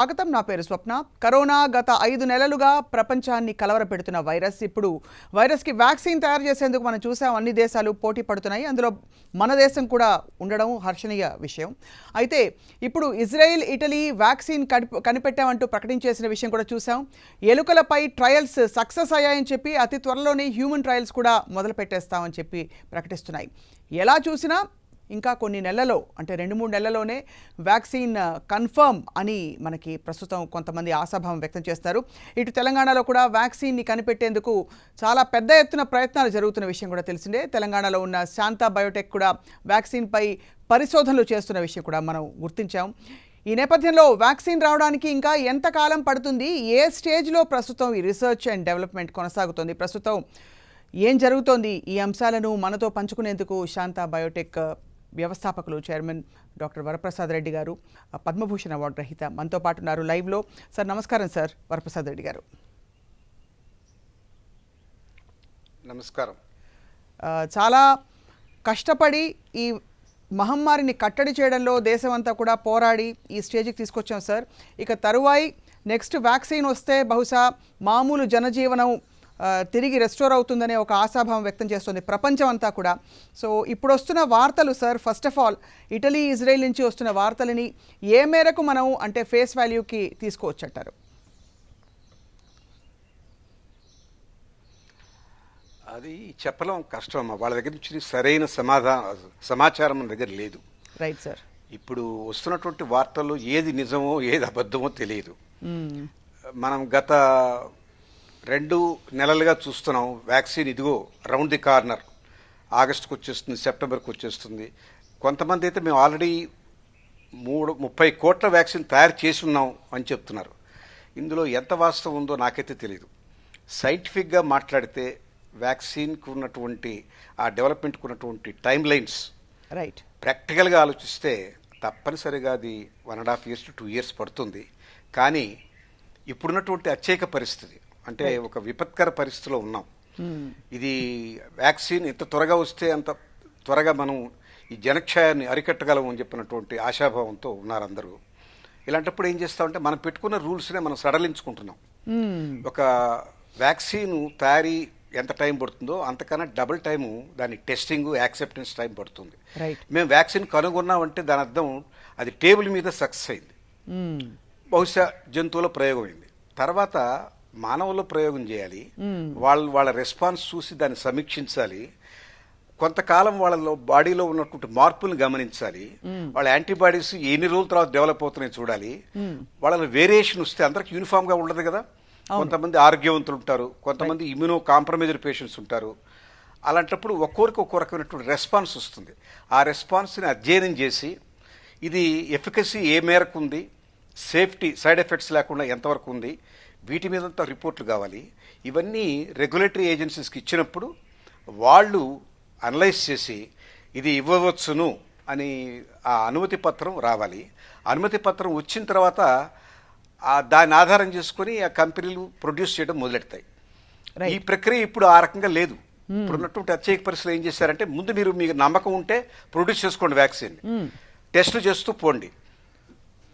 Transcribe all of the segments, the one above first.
స్వాగతం. నా పేరు స్వప్న. కరోనా గత 5 నెలలుగా ప్రపంచాన్ని కలవరపెడుతున్న వైరస్. ఇప్పుడు వైరస్కి వ్యాక్సిన్ తయారు చేసేందుకు మనం చూసాం, అన్ని దేశాలు పోటీ పడుతున్నాయి. అందులో మన దేశం కూడా ఉండడం హర్షణీయ విషయం. అయితే ఇప్పుడు ఇజ్రాయెల్, ఇటలీ వ్యాక్సిన్ కనిపెట్టామంటూ ప్రకటించేసిన విషయం కూడా చూసాం. ఎలుకలపై ట్రయల్స్ సక్సెస్ అయ్యాయని చెప్పి అతి త్వరలోనే హ్యూమన్ ట్రయల్స్ కూడా మొదలు పెట్టేస్తామని చెప్పి ప్రకటిస్తున్నాయి. ఎలా చూసినా ఇంకా కొన్ని నెలల్లో, అంటే 2-3 నెలల్లోనే వ్యాక్సిన్ కన్ఫర్మ్ అని మనకి ప్రస్తుతం కొంతమంది ఆశాభావం వ్యక్తం చేస్తారు. ఇటు తెలంగాణలో కూడా వ్యాక్సిన్ని కనిపెట్టేందుకు చాలా పెద్ద ఎత్తున ప్రయత్నాలు జరుగుతున్న విషయం కూడా తెలిసిందే. తెలంగాణలో ఉన్న శాంతా బయోటెక్ కూడా వ్యాక్సిన్పై పరిశోధనలు చేస్తున్న విషయం కూడా మనం గుర్తించాం. ఈ నేపథ్యంలో వ్యాక్సిన్ రావడానికి ఇంకా ఎంతకాలం పడుతుంది, ఏ స్టేజ్లో ప్రస్తుతం ఈ రీసెర్చ్ అండ్ డెవలప్మెంట్ కొనసాగుతోంది, ప్రస్తుతం ఏం జరుగుతోంది, ఈ అంశాలను మనతో పంచుకునేందుకు శాంతా బయోటెక్ వ్యవస్థాపకులు చైర్మన్ డాక్టర్ వరప్రసాద్ రెడ్డి గారు, పద్మభూషణ్ అవార్డు గ్రహీత మనతో పాటు ఉన్నారు లైవ్లో. సార్ నమస్కారం. సార్ వరప్రసాద్ రెడ్డి గారు నమస్కారం. చాలా కష్టపడి ఈ మహమ్మారిని కట్టడి చేయడంలో దేశం అంతా కూడా పోరాడి ఈ స్టేజ్కి తీసుకొచ్చాం సార్. ఇక తరువాయి నెక్స్ట్ వ్యాక్సిన్ వస్తే బహుశా మామూలు జనజీవనం తిరిగి రెస్టోర్ అవుతుందనే ఒక ఆశాభావం వ్యక్తం చేస్తుంది ప్రపంచం అంతా కూడా. సో ఇప్పుడు వస్తున్న వార్తలు sir, first of all Italy, Israel నుంచి వస్తున్న వార్తలని ఏ మేరకు మనం అంటే ఫేస్ వాల్యూకి తీసుకోవచ్చు అంటారు? అది చెప్పడం కష్టం అమ్మా. వాళ్ళ దగ్గర నుంచి సరైన సమాచారం మన దగ్గర లేదు. Right sir. ఇప్పుడు వస్తున్నటువంటి వార్తల్లో ఏది నిజమో ఏది అబద్ధమో తెలియదు. మనం గత 2 నెలలుగా చూస్తున్నాం వ్యాక్సిన్ ఇదిగో రౌండ్ ది కార్నర్, ఆగస్టుకు వచ్చేస్తుంది, సెప్టెంబర్కి వచ్చేస్తుంది. కొంతమంది అయితే మేము ఆల్రెడీ 30 కోట్ల వ్యాక్సిన్ తయారు చేసి ఉన్నాం అని చెప్తున్నారు. ఇందులో ఎంత వాస్తవం ఉందో నాకైతే తెలియదు. సైంటిఫిక్గా మాట్లాడితే వ్యాక్సిన్కు ఉన్నటువంటి ఆ డెవలప్మెంట్కు ఉన్నటువంటి టైం లైన్స్ రైట్, ప్రాక్టికల్గా ఆలోచిస్తే తప్పనిసరిగా అది 1.5 years to 2 years పడుతుంది. కానీ ఇప్పుడున్నటువంటి అత్యేక పరిస్థితి అంటే ఒక విపత్కర పరిస్థితిలో ఉన్నాం. ఇది వ్యాక్సిన్ ఎంత త్వరగా వస్తే అంత త్వరగా మనం ఈ జనక్షయాన్ని అరికట్టగలం అని చెప్పినటువంటి ఆశాభావంతో ఉన్నారు అందరూ. ఇలాంటప్పుడు ఏం చేస్తామంటే మనం పెట్టుకున్న రూల్స్నే మనం సడలించుకుంటున్నాం. ఒక వ్యాక్సిన్ తయారీ ఎంత టైం పడుతుందో అంతకన్నా డబుల్ టైము దాని టెస్టింగ్, యాక్సెప్టెన్స్ టైం పడుతుంది. మేము వ్యాక్సిన్ కనుగొన్నామంటే దాని అర్థం అది టేబుల్ మీద సక్సెస్ అయింది, బహుశా జంతువుల ప్రయోగం అయింది. తర్వాత మానవుల్లో ప్రయోగం చేయాలి, వాళ్ళ రెస్పాన్స్ చూసి దాన్ని సమీక్షించాలి, కొంతకాలం వాళ్ళలో బాడీలో ఉన్నటువంటి మార్పులను గమనించాలి, వాళ్ళ యాంటీబాడీస్ ఎన్ని రోజుల తర్వాత డెవలప్ అవుతున్నాయో చూడాలి. వాళ్ళ వేరియేషన్ వస్తే అందరికి యూనిఫామ్గా ఉండదు కదా. కొంతమంది ఆరోగ్యవంతులు ఉంటారు, కొంతమంది ఇమ్యూనో కాంప్రమైజ్డ్ పేషెంట్స్ ఉంటారు. అలాంటప్పుడు ఒక్కొరికి ఒక్కో రకమైనటువంటి రెస్పాన్స్ వస్తుంది. ఆ రెస్పాన్స్ని అధ్యయనం చేసి ఇది ఎఫికసీ ఏ మేరకు ఉంది, సేఫ్టీ సైడ్ ఎఫెక్ట్స్ లేకుండా ఎంతవరకు ఉంది, వీటి మీదంతా రిపోర్ట్లు కావాలి. ఇవన్నీ రెగ్యులేటరీ ఏజెన్సీస్కి ఇచ్చినప్పుడు వాళ్ళు అనలైజ్ చేసి ఇది ఇవ్వవచ్చును అని ఆ అనుమతి పత్రం రావాలి. అనుమతి పత్రం వచ్చిన తర్వాత దాన్ని ఆధారం చేసుకుని ఆ కంపెనీలు ప్రొడ్యూస్ చేయడం మొదలెడతాయి. ఈ ప్రక్రియ ఇప్పుడు ఆ రకంగా లేదు. ఇప్పుడున్నటువంటి అత్యధిక పరిస్థితులు ఏం చేశారంటే ముందు మీకు నమ్మకం ఉంటే ప్రొడ్యూస్ చేసుకోండి వ్యాక్సిన్, టెస్టులు చేస్తూ పోండి.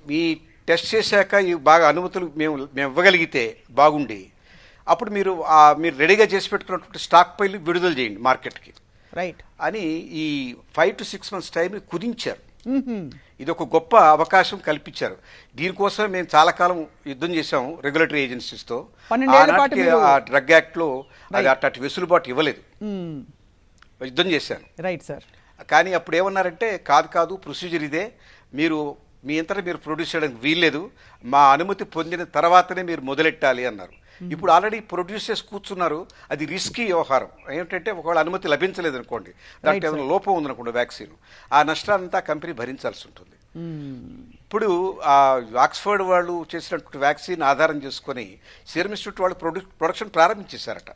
మీ టెస్ట్ చేశాక ఈ బాగా అనుమతులు మేము ఇవ్వగలిగితే బాగుండి అప్పుడు మీరు రెడీగా చేసి పెట్టుకున్నటువంటి స్టాక్ పైలు విడుదల చేయండి మార్కెట్కి రైట్ అని ఈ 5 to 6 months టైంని కుదించారు. ఇది ఒక గొప్ప అవకాశం కల్పించారు. దీనికోసం మేము చాలా కాలం యుద్ధం చేశాము రెగ్యులేటరీ ఏజెన్సీస్తో. ఆ డ్రగ్ యాక్ట్లో అది అటు వెసులుబాటు ఇవ్వలేదు, యుద్ధం చేశాను. Right sir. కానీ అప్పుడు ఏమన్నారంటే కాదు ప్రొసీజర్ ఇదే, మీ అంతటా మీరు ప్రొడ్యూస్ చేయడానికి వీల్లేదు, మా అనుమతి పొందిన తర్వాతనే మీరు మొదలెట్టాలి అన్నారు. ఇప్పుడు ఆల్రెడీ ప్రొడ్యూస్ చేసి కూర్చున్నారు. అది రిస్కీ వ్యవహారం. ఏంటంటే ఒకవేళ అనుమతి లభించలేదు అనుకోండి, దాంట్లో ఏమైనా లోపం ఉందనుకోండి వ్యాక్సిన్, ఆ నష్టాలంతా కంపెనీ భరించాల్సి ఉంటుంది. ఇప్పుడు ఆక్స్ఫర్డ్ వాళ్ళు చేసినటువంటి వ్యాక్సిన్ ఆధారం చేసుకుని సీరం ఇన్స్టిట్యూట్ వాళ్ళు ప్రొడక్షన్ ప్రారంభించేశారట.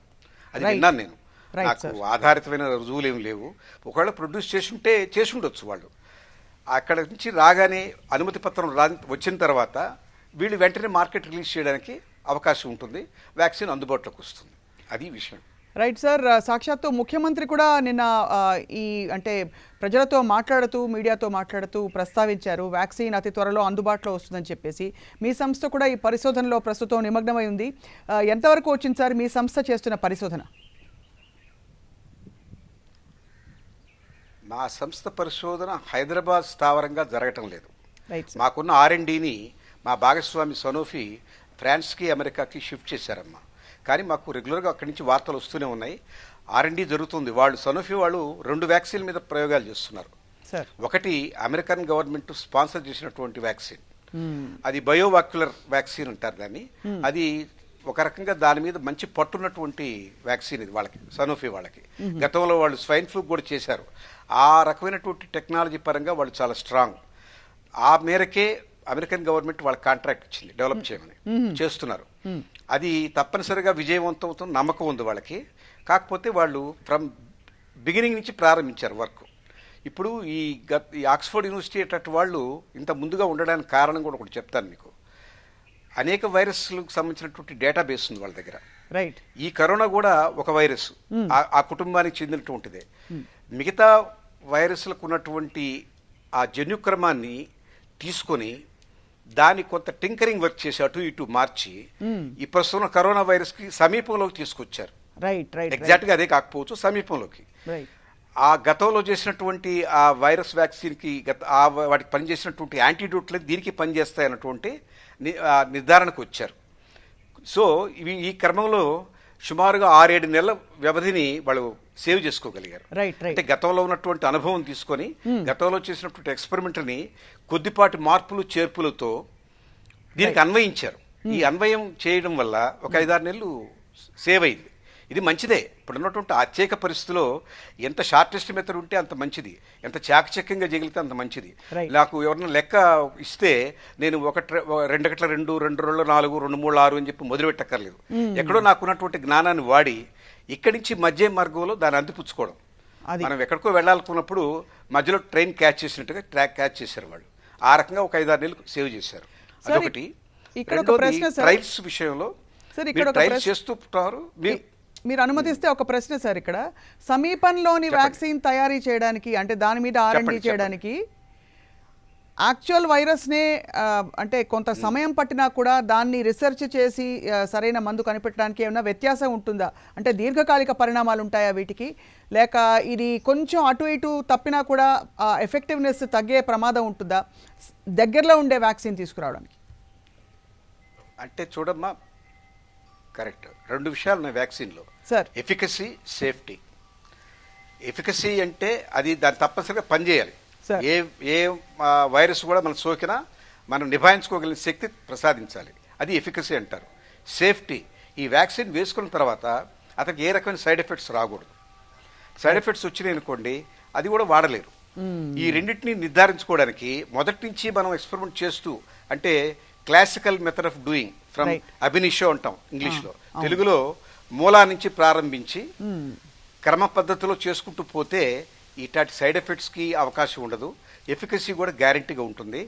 అది విన్నాను నేను. నాకు ఆధారితమైన రుజువులు ఏమి లేవు. ఒకవేళ ప్రొడ్యూస్ చేసి ఉండొచ్చు వాళ్ళు. అక్కడ నుంచి రాగానే అనుమతి పత్రం వచ్చిన తర్వాత వీళ్ళు వెంటనే మార్కెట్ రిలీజ్ చేయడానికి అవకాశం ఉంటుంది, వ్యాక్సిన్ అందుబాటులోకి వస్తుంది. అది విషయం. Right sir. సాక్షాత్తు ముఖ్యమంత్రి కూడా నిన్న ఈ అంటే ప్రజలతో మాట్లాడుతూ మీడియాతో మాట్లాడుతూ ప్రస్తావించారు వ్యాక్సిన్ అతి త్వరలో అందుబాటులో వస్తుందని చెప్పేసి. మీ సంస్థ కూడా ఈ పరిశోధనలో ప్రస్తుతం నిమగ్నమై ఉంది. ఎంతవరకు వచ్చింది సార్ మీ సంస్థ చేస్తున్న పరిశోధన? మా సంస్థ పరిశోధన హైదరాబాద్ స్థావరంగా జరగటం లేదు. Right sir. మాకున్న R&Dని మా భాగస్వామి సనోఫీ ఫ్రాన్స్కి అమెరికాకి షిఫ్ట్ చేశారమ్మా. కానీ మాకు రెగ్యులర్గా అక్కడి నుంచి వార్తలు వస్తూనే ఉన్నాయి. R&D జరుగుతుంది. వాళ్ళు సనోఫీ వాళ్ళు 2 వ్యాక్సిన్ల మీద ప్రయోగాలు చేస్తున్నారు. సార్. ఒకటి అమెరికన్ గవర్నమెంట్ స్పాన్సర్ చేసినటువంటి వ్యాక్సిన్, అది బయోవాక్యులర్ వ్యాక్సిన్ అంటారు దాన్ని. అది ఒక రకంగా దాని మీద మంచి పట్టున్నటువంటి వ్యాక్సిన్ ఇది వాళ్ళకి, సనోఫీ వాళ్ళకి. గతంలో వాళ్ళు స్వైన్ ఫ్లూ కూడా చేశారు. ఆ రకమైనటువంటి టెక్నాలజీ పరంగా వాళ్ళు చాలా స్ట్రాంగ్. ఆ మేరకే అమెరికన్ గవర్నమెంట్ వాళ్ళకి కాంట్రాక్ట్ ఇచ్చింది డెవలప్ చేయమని. చేస్తున్నారు. అది తప్పనిసరిగా విజయవంతం అవుతున్న నమ్మకం ఉంది వాళ్ళకి. కాకపోతే వాళ్ళు ఫ్రమ్ బిగినింగ్ నుంచి ప్రారంభించారు వర్క్. ఇప్పుడు ఈ ఆక్స్ఫర్డ్ యూనివర్సిటీ అటు వాళ్ళు ఇంత ముందుగా ఉండడానికి కారణం కూడా ఒకటి చెప్తాను మీకు. అనేక వైరస్లకు సంబంధించినటువంటి డేటాబేస్ ఉంది వాళ్ళ దగ్గర. రైట్. ఈ కరోనా కూడా ఒక వైరస్, ఆ కుటుంబానికి చెందినటువంటిదే. మిగతా వైరస్లకు ఉన్నటువంటి ఆ జన్యుక్రమాన్ని తీసుకొని దాన్ని కొంత టింకరింగ్ వర్క్ చేసి అటు ఇటు మార్చి ఈ ప్రస్తుతం కరోనా వైరస్ కి సమీపంలోకి తీసుకొచ్చారు. Right right. ఎగ్జాక్ట్ గా అదే కాకపోవచ్చు, సమీపంలోకి. రైట్. ఆ గతంలో చేసినటువంటి ఆ వైరస్ వ్యాక్సిన్ కి వాటికి పనిచేసినటువంటి యాంటీడోట్లు దీనికి పనిచేస్తాయన్నటువంటి నిర్ధారణకు వచ్చారు. సో ఈ క్రమంలో సుమారుగా 6-7 నెలల వ్యవధిని వాళ్ళు సేవ్ చేసుకోగలిగారు. అంటే గతంలో ఉన్నటువంటి అనుభవం తీసుకొని గతంలో చేసినటువంటి ఎక్స్పెరిమెంట్ని కొద్దిపాటి మార్పులు చేర్పులతో దీనికి అన్వయించారు. ఈ అన్వయం చేయడం వల్ల ఒక 5-6 నెలలు సేవ్ అయింది. ఇది మంచిదే. ఇప్పుడున్నటువంటి అత్యేక పరిస్థితిలో ఎంత షార్టెస్ట్ మెథడ్ ఉంటే అంత మంచిది, ఎంత చాకచక్యంగా చేయగలిగితే అంత మంచిది. నాకు ఎవరైనా లెక్క ఇస్తే నేను 1, 2 గంటల 2, 2 రోజులు 4, 2, 3, 6 అని చెప్పి మొదలుపెట్టక్కర్లేదు. ఎక్కడో నాకున్నటువంటి జ్ఞానాన్ని వాడి ఇక్కడి నుంచి మధ్య మార్గంలో దాన్ని అందిపుచ్చుకోవడం. మనం ఎక్కడికో వెళ్ళాలనుకున్నప్పుడు మధ్యలో ట్రైన్ క్యాచ్ చేసినట్టుగా ట్రాక్ క్యాచ్ చేశారు వాళ్ళు. ఆ రకంగా ఒక 5-6 నెలలు సేవ్ చేశారు. అదొకటి. ట్రైల్స్ విషయంలో ట్రైల్స్ చేస్తుంటారు. మీరు అనుమతిస్తే ఒక ప్రశ్న సార్. ఇక్కడ సమీపంలోని వ్యాక్సిన్ తయారీ చేయడానికి అంటే దాని మీద R&D చేయడానికి యాక్చువల్ వైరస్నే అంటే కొంత సమయం పట్టినా కూడా దాన్ని రిసెర్చ్ చేసి సరైన మందు కనిపెట్టడానికి ఏమైనా వ్యత్యాసం ఉంటుందా? అంటే దీర్ఘకాలిక పరిణామాలు ఉంటాయా వీటికి? లేక ఇది కొంచెం అటు ఇటు తప్పినా కూడా ఎఫెక్టివ్నెస్ తగ్గే ప్రమాదం ఉంటుందా దగ్గరలో ఉండే వ్యాక్సిన్ తీసుకురావడానికి? అంటే చూడమ్మా, కరెక్ట్. 2 విషయాలు ఉన్నాయి వ్యాక్సిన్లో. Sir, efficacy, safety. ఎఫికసీ అంటే అది దాన్ని తప్పనిసరిగా పనిచేయాలి. ఏ వైరస్ కూడా మనం సోకినా మనం నిభాయించుకోగలిగిన శక్తి ప్రసాదించాలి. అది ఎఫికసీ అంటారు. సేఫ్టీ, ఈ వ్యాక్సిన్ వేసుకున్న తర్వాత అతనికి ఏ రకమైన సైడ్ ఎఫెక్ట్స్ రాకూడదు. సైడ్ ఎఫెక్ట్స్ వచ్చినాయి అనుకోండి, అది కూడా వాడలేరు. ఈ రెండింటిని నిర్ధారించుకోవడానికి మొదటి నుంచి మనం ఎక్స్పెరిమెంట్ చేస్తూ, అంటే classical method of doing from ab initio అంటాం ఇంగ్లీష్లో, తెలుగులో మూలా నుంచి ప్రారంభించి క్రమ పద్ధతిలో చేసుకుంటూ పోతే ఇట్లాంటి సైడ్ ఎఫెక్ట్స్కి అవకాశం ఉండదు. ఎఫికసీ కూడా గ్యారంటీగా ఉంటుంది.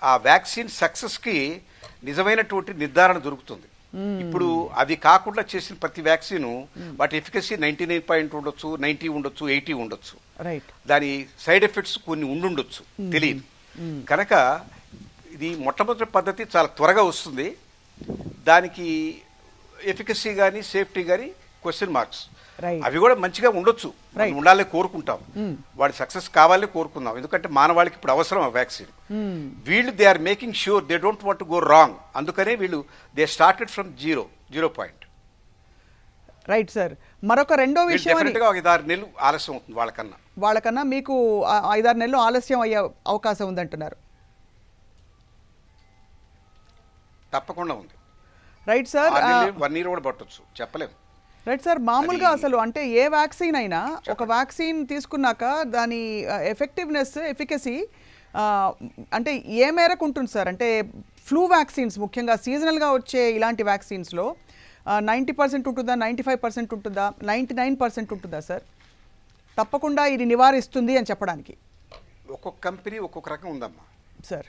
ఆ వ్యాక్సిన్ సక్సెస్కి నిజమైనటువంటి నిర్ధారణ దొరుకుతుంది. ఇప్పుడు అవి కాకుండా చేసిన ప్రతి వ్యాక్సిన్ వాటి ఎఫికసీ 99 ఉండొచ్చు, 90 ఉండొచ్చు, 80 ఉండొచ్చు. దాని సైడ్ ఎఫెక్ట్స్ కొన్ని ఉండుండొచ్చు, తెలియదు. కనుక ఇది మొట్టమొదటి పద్ధతి చాలా త్వరగా వస్తుంది. దానికి ఎఫికసీ కానీ సేఫ్టీ కానీ క్వశ్చన్ మార్క్స్. అవి కూడా మంచిగా ఉండొచ్చు, ఉండాలని కోరుకుంటాం. వాడి సక్సెస్ కావాలని కోరుకుందాం. ఎందుకంటే మానవాళికి ఇప్పుడు అవసరం ఆ వ్యాక్సిన్. వీళ్ళు they are making sure they don't want to go wrong. అందుకనే వీళ్ళు they started from 0 point. Right sir. మరొక రెండో విషయం, 5-6 నెలలు ఆలస్యం అవుతుంది వాళ్ళకన్నా. మీకు 5-6 నెలలు ఆలస్యం అయ్యే అవకాశం ఉందంటున్నారు. తప్పకుండా ఉంది. Right sir. 1 year కూడా పట్టొచ్చు, చెప్పలేము. Right sir. మామూలుగా అసలు అంటే ఏ వ్యాక్సిన్ అయినా ఒక వ్యాక్సిన్ తీసుకున్నాక దాని ఎఫెక్టివ్నెస్, ఎఫికసీ అంటే ఏ మేరకు ఉంటుంది సార్? అంటే ఫ్లూ వ్యాక్సిన్స్ ముఖ్యంగా సీజనల్గా వచ్చే ఇలాంటి వ్యాక్సిన్స్లో 90% ఉంటుందా, 95% ఉంటుందా, 99% ఉంటుందా సార్? తప్పకుండా ఇది నివారిస్తుంది అని చెప్పడానికి. ఒక్కొక్క కంపెనీ ఒక్కొక్క రకం ఉందమ్మా సార్.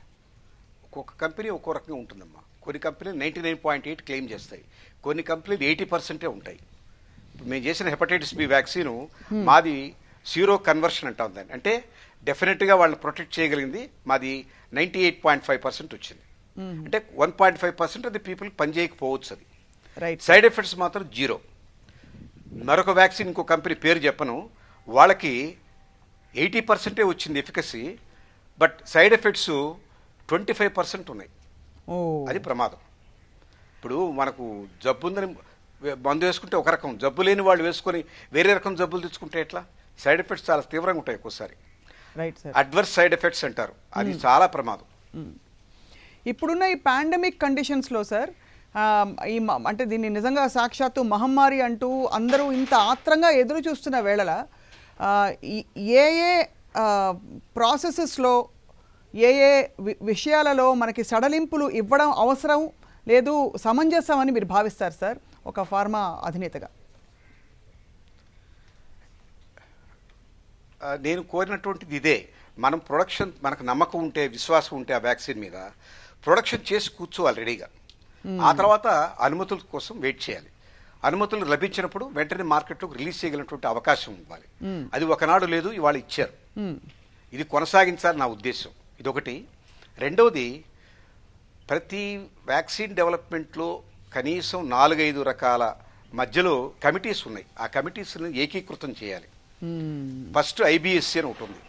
ఒక్కొక్క కంపెనీ ఒక్కో రకంగా ఉంటుందమ్మా. కొన్ని కంపెనీలు 99.8 క్లెయిమ్ చేస్తాయి, కొన్ని కంపెనీలు 80% ఉంటాయి. మేము చేసిన హెపటైటిస్ బి వ్యాక్సిన్ మాది జీరో కన్వర్షన్ అంటాం దాన్ని. అంటే డెఫినెట్గా వాళ్ళని ప్రొటెక్ట్ చేయగలిగింది మాది 98.5% వచ్చింది. అంటే 1.5% అది పీపుల్ పనిచేయకపోవచ్చు. అది రైట్. సైడ్ ఎఫెక్ట్స్ మాత్రం జీరో. మరొక వ్యాక్సిన్ ఇంకో కంపెనీ పేరు చెప్పను, వాళ్ళకి 80% వచ్చింది ఎఫికసీ, బట్ సైడ్ ఎఫెక్ట్స్ 25% ఉన్నాయి. ఓ, అది ప్రమాదం. ఇప్పుడు మనకు జబ్బు ఉందని మందు వేసుకుంటే ఒక రకం, జబ్బు లేని వాళ్ళు వేసుకొని వేరే రకం జబ్బులు తెచ్చుకుంటే ఎట్లా? సైడ్ ఎఫెక్ట్స్ చాలా తీవ్రంగా ఉంటాయి ఒక్కోసారి. Right sir. Adverse side effects అంటారు, అది చాలా ప్రమాదం. ఇప్పుడున్న ఈ పాండమిక్ కండిషన్స్లో సార్, అంటే దీన్ని నిజంగా సాక్షాత్తు మహమ్మారి అంటూ అందరూ ఇంత ఆత్రంగా ఎదురు చూస్తున్న వేళల ఏ ఏ ప్రాసెసెస్లో ఏ ఏ విషయాలలో మనకి సడలింపులు ఇవ్వడం అవసరం లేదు, సమంజసం అని మీరు భావిస్తారు సార్ ఒక ఫార్మా అధినేతగా? నేను కోరినటువంటిది ఇదే. మనం ప్రొడక్షన్, మనకు నమ్మకం ఉంటే, విశ్వాసం ఉంటే ఆ వ్యాక్సిన్ మీద ప్రొడక్షన్ చేసి కూర్చోవాలి రెడీగా. ఆ తర్వాత అనుమతుల కోసం వెయిట్ చేయాలి. అనుమతులు లభించినప్పుడు వెంటనే మార్కెట్లోకి రిలీజ్ చేయగలిగినటువంటి అవకాశం ఇవ్వాలి. అది ఒకనాడు లేదు, ఇవాళ ఇచ్చారు. ఇది కొనసాగించాలి నా ఉద్దేశం. ఇదొకటి. రెండవది, ప్రతి వ్యాక్సిన్ డెవలప్మెంట్లో కనీసం 4-5 రకాల మధ్యలో కమిటీస్ ఉన్నాయి. ఆ కమిటీస్ని ఏకీకృతం చేయాలి. ఫస్ట్ ఐబిఎస్సి అని ఒకటి ఉంది,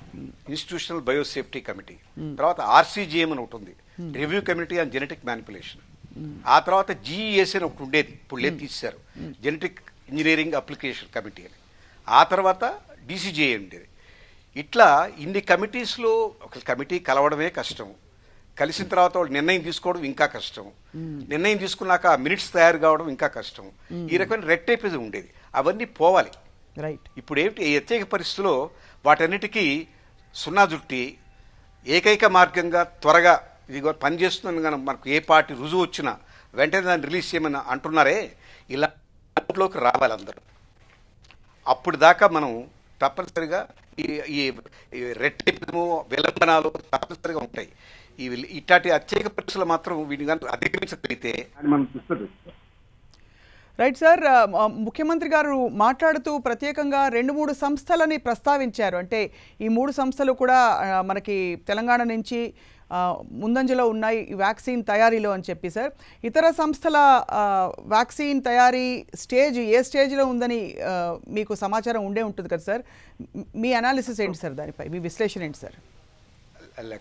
ఇన్స్టిట్యూషనల్ బయోసేఫ్టీ కమిటీ. తర్వాత ఆర్సీజీఎం అని ఒకటి ఉంది, review committee on genetic manipulation. ఆ తర్వాత జిఈఎస్ అని ఒకటి ఉండేది, ఇప్పుడు లేదు తీశారు, జెనెటిక్ ఇంజనీరింగ్ అప్లికేషన్ కమిటీ అని. ఆ తర్వాత డీసీజీఏ ఉండేది. ఇట్లా ఇన్ని కమిటీస్లో ఒక కమిటీ కలవడమే కష్టం. కలిసిన తర్వాత వాళ్ళు నిర్ణయం తీసుకోవడం ఇంకా కష్టం. నిర్ణయం తీసుకున్నాక మినిట్స్ తయారు కావడం ఇంకా కష్టం. ఈ రకమైన రెడ్ టేప్ ఉండేది, అవన్నీ పోవాలి. రైట్. ఇప్పుడు ఏమిటి, ఈ ప్రత్యేక పరిస్థితుల్లో వాటన్నిటికీ సున్నా జుట్టి ఏకైక మార్గంగా త్వరగా ఇది పనిచేస్తుందని కనుక మనకు ఏ పార్టీ రుజువు వచ్చినా వెంటనే దాన్ని రిలీజ్ చేయమని అంటున్నారే, ఇలా లోకి రావాలి అందరూ. అప్పుడు దాకా మనం తప్పనిసరిగా ఈ రెట్టింపు విలంబనాలు తప్పనిసరిగా ఉంటాయి. ఇట్లాంటి ప్రత్యేక పరిస్థితులు మాత్రం వీటిని కనుక అధిగమించగలిగితే మనం చూస్తుంది. Right sir. ముఖ్యమంత్రి గారు మాట్లాడుతూ ప్రత్యేకంగా 2-3 సంస్థలని ప్రస్తావించారు. అంటే ఈ 3 సంస్థలు కూడా మనకి తెలంగాణ నుంచి ముందంజలో ఉన్నాయి ఈ వ్యాక్సిన్ తయారీలో అని చెప్పి సార్. ఇతర సంస్థల వ్యాక్సిన్ తయారీ ఏ స్టేజ్లో ఉందని మీకు సమాచారం ఉండే ఉంటుంది కదా సార్. మీ అనాలిసిస్ ఏంటి సార్, దానిపై మీ విశ్లేషణ ఏంటి సార్?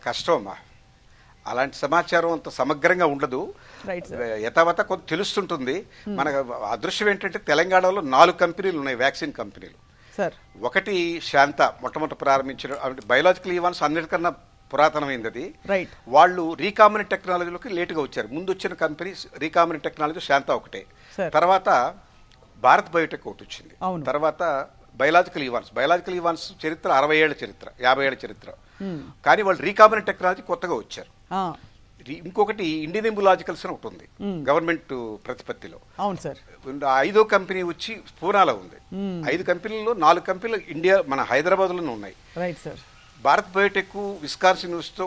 కష్టం అమ్మా, అలాంటి సమాచారం అంత సమగ్రంగా ఉండదు. యథావత కొంత తెలుస్తుంటుంది. మనకు అదృశ్యం ఏంటంటే తెలంగాణలో 4 కంపెనీలు ఉన్నాయి, వ్యాక్సిన్ కంపెనీలు. ఒకటి శాంత, మొట్టమొదటి ప్రారంభించిన బయోలాజికల్ ఈవాన్స్ అన్నిటికన్నా పురాతనమైంది అది. వాళ్ళు రీకాంబినెంట్ టెక్నాలజీలోకి లేటుగా వచ్చారు. ముందు వచ్చిన కంపెనీ రీకాంబినెంట్ టెక్నాలజీ శాంత ఒకటే. తర్వాత భారత్ బయోటెక్ ఒకటి వచ్చింది. తర్వాత బయోలాజికల్ ఈవాన్స్ చరిత్ర 60 ఏళ్ల చరిత్ర, 50 ఏళ్ల చరిత్ర. కానీ వాళ్ళు రీకాంబినెంట్ టెక్నాలజీ కొత్తగా వచ్చారు. ఇంకొకటి ఇండియన్ ఇంబులాజికల్స్ అని ఒకటి ఉంది గవర్నమెంట్ ప్రతిపత్తిలో. 5వ కంపెనీ వచ్చి పూనాలో ఉంది. 5 కంపెనీల్లో 4 కంపెనీలు ఇండియా మన హైదరాబాద్లోనే ఉన్నాయి. భారత్ బయోటెక్ విస్కాన్సిన్ యూనివర్సిటీతో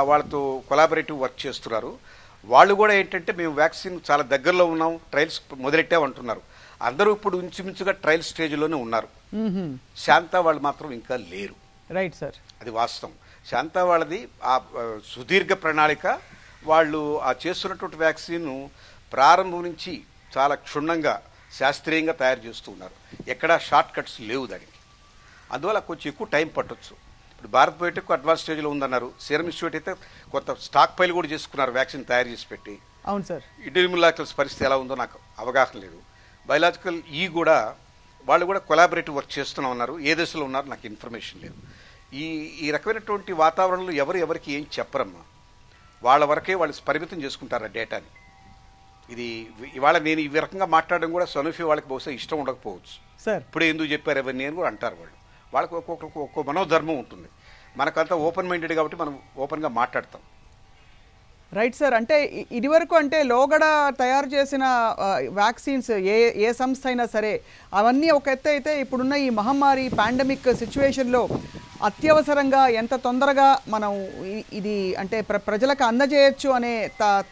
వాళ్ళతో కొలాబరేటివ్ వర్క్ చేస్తున్నారు. వాళ్ళు కూడా ఏంటంటే మేము వ్యాక్సిన్ చాలా దగ్గరలో ఉన్నాం, ట్రయల్స్ మొదలెట్టామంటున్నారు. అందరూ ఇప్పుడు ఇంచుమించుగా ట్రయల్ స్టేజ్లోనే ఉన్నారు. శాంత వాళ్ళు మాత్రం ఇంకా లేరు. రైట్ సార్, అది వాస్తవం. శాంత వాళ్ళది ఆ సుదీర్ఘ ప్రణాళిక. వాళ్ళు ఆ చేస్తున్నటువంటి వ్యాక్సిన్ ప్రారంభం నుంచి చాలా క్షుణ్ణంగా శాస్త్రీయంగా తయారు చేస్తూ ఉన్నారు. ఎక్కడా షార్ట్ కట్స్ లేవు దానికి. అందువల్ల కొంచెం ఎక్కువ టైం పట్టొచ్చు. ఇప్పుడు భారత్ బయోటెక్ అడ్వాన్స్ స్టేజ్లో ఉందన్నారు. సీరం ఇన్స్టిట్యూట్ అయితే కొత్త స్టాక్ పైలు కూడా చేసుకున్నారు వ్యాక్సిన్ తయారు చేసి పెట్టి. అవును సార్. ఇండియన్ మొలిక్యూల్స్ పరిస్థితి ఎలా ఉందో నాకు అవగాహన లేదు. బయోలాజికల్ కూడా వాళ్ళు కూడా కొలాబరేటివ్ వర్క్ చేస్తున్నాం అన్నారు. ఏ దశలో ఉన్నారో నాకు ఇన్ఫర్మేషన్ లేదు. ఈ రకమైనటువంటి వాతావరణంలో ఎవరికి ఏం చెప్పరమ్మా. వాళ్ళ వరకే వాళ్ళు పరిమితం చేసుకుంటారు ఆ డేటాని. ఇది ఇవాళ నేను ఈ రకంగా మాట్లాడడం కూడా సొనఫీ వాళ్ళకి బహుశా ఇష్టం ఉండకపోవచ్చు. ఇప్పుడే ఎందుకు చెప్పారు అవన్నీ అని కూడా అంటారు వాళ్ళు. వాళ్ళకి ఒక్కొక్క మనోధర్మం ఉంటుంది. మనకంతా ఓపెన్ మైండెడ్ కాబట్టి మనం ఓపెన్గా మాట్లాడతాం. Right sir. అంటే ఇదివరకు అంటే లోగడ తయారు చేసిన వ్యాక్సిన్స్ ఏ సంస్థ అయినా సరే అవన్నీ ఒక ఎత్తు అయితే, ఇప్పుడున్న ఈ మహమ్మారి పాండమిక్ సిచ్యువేషన్లో అత్యవసరంగా ఎంత తొందరగా మనం ఇది అంటే ప్రజలకు అందజేయచ్చు అనే